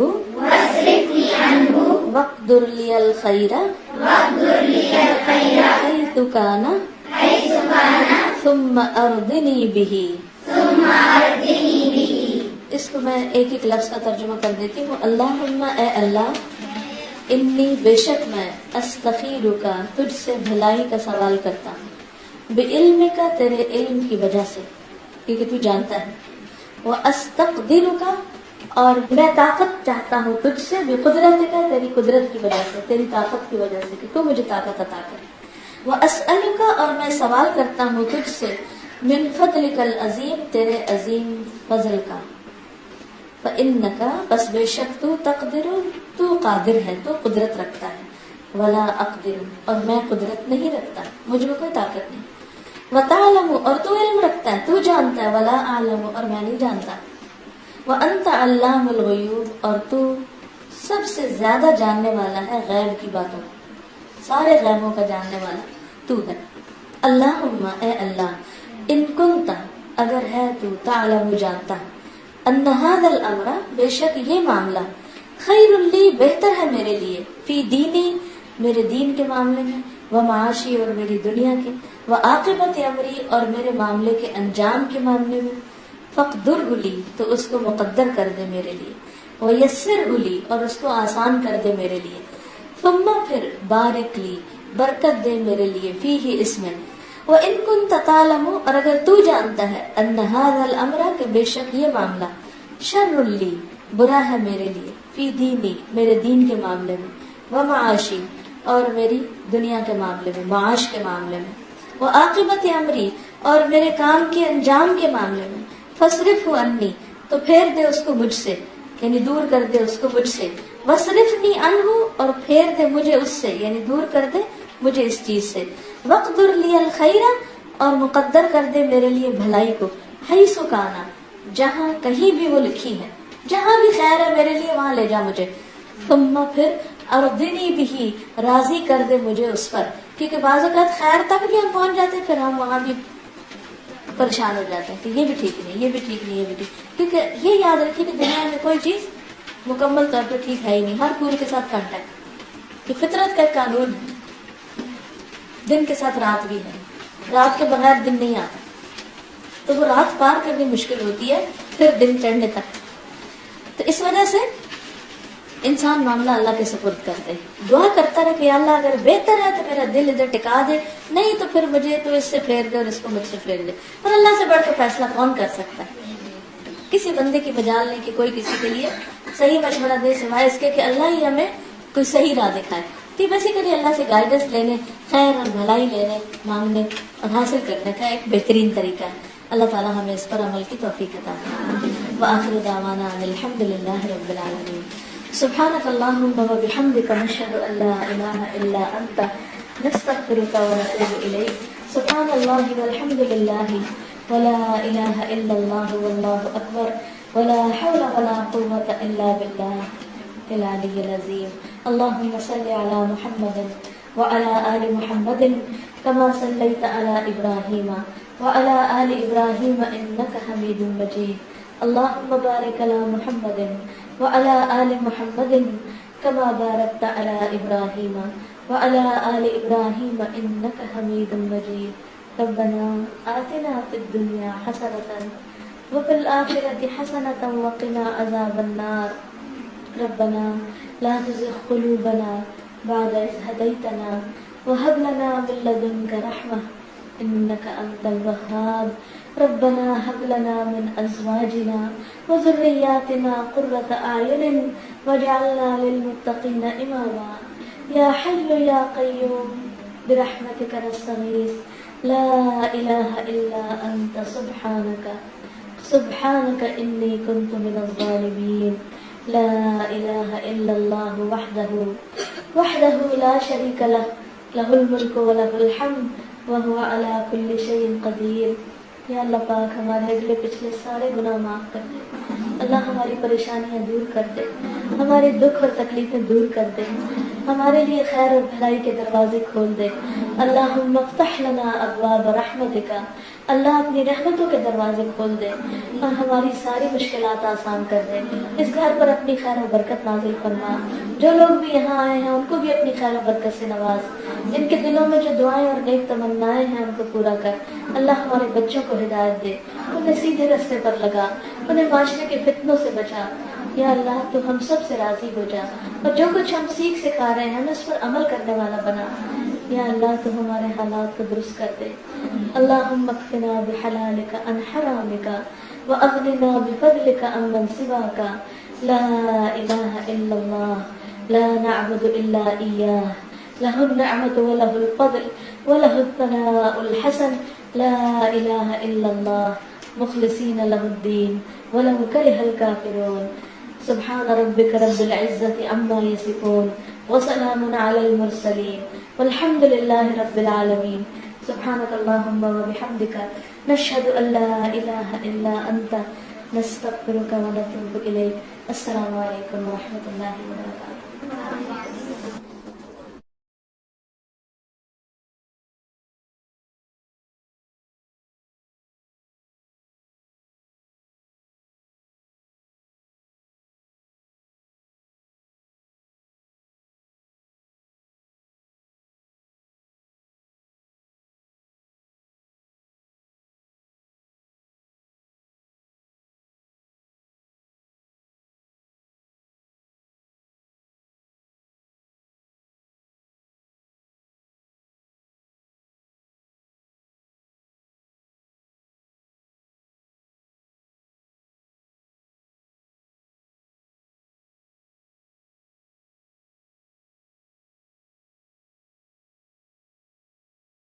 واقدر لي الخير حيث كان ثم اردنی به۔ اس کو میں ایک ایک لفظ کا ترجمہ کر دیتی ہوں۔ اللہم اے اللہ، انی بے شک میں استخیرک تجھ سے بھلائی کا سوال کرتا ہوں، بعلمک تیرے علم کی وجہ سے کیونکہ تو جانتا ہے، واستقدرک اور میں طاقت چاہتا ہوں تجھ سے، بقدرتک تیری قدرت کی وجہ سے، تیری طاقت کی وجہ سے کہ تو مجھے طاقت عطا کر، واسألک اور میں سوال کرتا ہوں تجھ سے، من فضلک العظیم تیرے عظیم فضل کا، فإنک بس بے شک تو تقدر تو قادر ہے، تو قدرت رکھتا ہے، ولا اقدر اور میں قدرت نہیں رکھتا، مجھ میں کوئی طاقت نہیں، وَتَعْلَمُ اور تو علم رکھتا ہے، تو جانتا ہے، وَلَا أَعْلَمُ اور میں نہیں جانتا، وَأَنْتَ عَلَّامُ الْغُيُوبِ اور تو سب سے زیادہ جاننے والا ہے غیب کی باتوں، سارے غیبوں کا جاننے والا تو ہے۔ اللہم اے اللہ، ان کنت اگر ہے تو تعلم جانتا، ان ھذا الامر بے شک یہ معاملہ، خیر لی بہتر ہے میرے لیے، فی دینی میرے دین کے معاملے میں، و معاشی اور میری دنیا کے، و عاقبت امری اور میرے معاملے کے انجام کے معاملے میں، فقدرہ لی تو اس کو مقدر کر دے میرے لیے، ویسرہ لی اور اس کو آسان کر دے میرے لیے، ثم پھر بارک لی برکت دے میرے لیے، فیہ اس میں، وَإِن كُنتَ تَعْلَمُ اور اگر تو جانتا ہے، أَنَّ هَذَا الْأَمْرَ کہ بے شک یہ معاملہ، شر لی برا ہے میرے لیے، فی دینی میرے دین کے معاملے میں، ومعاشی اور میری دنیا کے معاملے میں، معاش کے معاملے میں، وعاقبت امری اور میرے کام کے انجام کے معاملے میں، فاصرفہ عنی تو پھیر دے اس کو مجھ سے، یعنی دور کر دے اس کو مجھ سے، وصرفنی عنہ اور پھیر دے مجھے اس سے، یعنی دور کر دے مجھے اس چیز سے، وقدر لی الخیر اور مقدر کر دے میرے لیے بھلائی کو، حیث کانا جہاں کہیں بھی وہ لکھی ہے، جہاں بھی خیر ہے میرے لیے وہاں لے جا مجھے، ثم پھر ارضنی بھی راضی کر دے مجھے اس پر، کیونکہ بعض اوقات خیر تک بھی ہم پہنچ جاتے ہیں پھر ہم وہاں بھی پریشان ہو جاتے ہیں کہ یہ بھی ٹھیک نہیں، یہ بھی ٹھیک نہیں، یہ بھی ٹھیک، کیونکہ یہ یاد رکھیے کہ دنیا میں کوئی چیز مکمل طور پہ ٹھیک ہے ہی نہیں، ہر پھول کے ساتھ کانٹا ہے، کہ فطرت کا ایک قانون ہے، دن کے ساتھ رات بھی ہے، رات کے بغیر دن نہیں آتا، تو وہ رات پار کرنی مشکل ہوتی ہے پھر دن چڑھنے تک، تو اس وجہ سے انسان معاملہ اللہ کے سپرد کر دے، دعا کرتا رہے کہ اللہ اگر بہتر ہے تو میرا دل ادھر ٹکا دے، نہیں تو پھر مجھے تو اس سے پھیر دے اور اس کو مجھ سے پھیر دے، اور اللہ سے بڑھ کے فیصلہ کون کر سکتا ہے؟ کسی بندے کی مجال نہیں کہ کوئی کسی کے لیے صحیح مشورہ دے سوائے اس کے کہ اللہ ہی ہمیں کوئی صحیح راہ دکھائے، تو بیسیکلی اللہ سے گائیڈنس لینے، خیر اور بھلائی لینے، مانگنے اور حاصل کرنے کا ایک بہترین طریقہ ہے۔ اللہ تعالی ہمیں اس پر عمل کی توفیق عطا فرمائے۔ وآخر دعوانا ان الحمد للہ رب العالمین۔ سبحانک اللہم وبحمدک، نشہد ان لا الہ الا انت، نستغفرک ونتوب الیک۔ سبحان اللہ والحمد للہ ولا الہ الا اللہ واللہ اکبر، ولا حول ولا قوة الا باللہ العلی العظیم۔ اللہم صل علی محمد وعلى آل محمد كما صليت على إبراهيم وعلى آل إبراهيم إنك حميد مجيد۔ اللهم بارك على محمد وعلى آل محمد كما باركت على إبراهيم وعلى آل إبراهيم إنك حميد مجيد۔ ربنا آتنا في الدنيا حسنة وفي الآخرة حسنة وقنا عذاب النار۔ ربنا لا تزغ قلوبنا بعد إذ هديتنا وهب لنا من لدنك رحمة إنك أنت الوهاب۔ ربنا هب لنا من أزواجنا وذرياتنا قرة أعين واجعلنا للمتقين إماما۔ يا حي يا قيوم برحمتك نستغيث، لا إله إلا أنت سبحانك إني كنت من الظالمين۔ لا إله إلا الله وحده لا شريك له، له الملك وله الحمد وهو على كل شيء قدير۔ یا اللہ پاک ہمارے اگلے پچھلے سارے گناہ معاف کر دے، اللہ ہماری پریشانیاں دور کر دے، ہمارے دکھ اور تکلیفیں دور کر دے، ہمارے لیے خیر اور بھلائی کے دروازے کھول دے۔ اللہم افتح لنا ابواب رحمتک، اللہ اپنی رحمتوں کے دروازے کھول دے اور ہماری ساری مشکلات آسان کر دے، اس گھر پر اپنی خیر و برکت نازل فرما، جو لوگ بھی یہاں آئے ہیں ان کو بھی اپنی خیر و برکت سے نواز، ان کے دلوں میں جو دعائیں اور نیک تمنائیں ہیں ان کو پورا کر۔ اللہ ہمارے بچوں کو ہدایت دے، انہیں سیدھے راستے پر لگا، انہیں معاشرے کے فتنوں سے بچا۔ یا اللہ تو ہم سب سے راضی ہو جا، اور جو کچھ ہم سیکھ سکھا رہے ہیں ہمیں اس پر عمل کرنے والا بنا۔ یا اللہ تو ہمارے حالات کو درست کر دے۔ اللہم اکفنا بحلالک عن حرامک واغننا بفضلک عمن سواک، لا الہ الا اللہ لا نعبد الا ایاہ، لہ النعمت ولہ الفضل ولہ الثناء الحسن، لا الہ الا اللہ مخلصین لہ الدین ولو کرہ الکافرون۔ سبحان ربک رب العزت عما یصفون وسلام علی المرسلین والحمد للہ رب العالمین۔ سبحانک اللہم و بحمدک نشہد ان لا الہ الا انت نستغفرک و نتوب الیک. السلام علیکم و رحمۃ اللہ وبرکاتہ.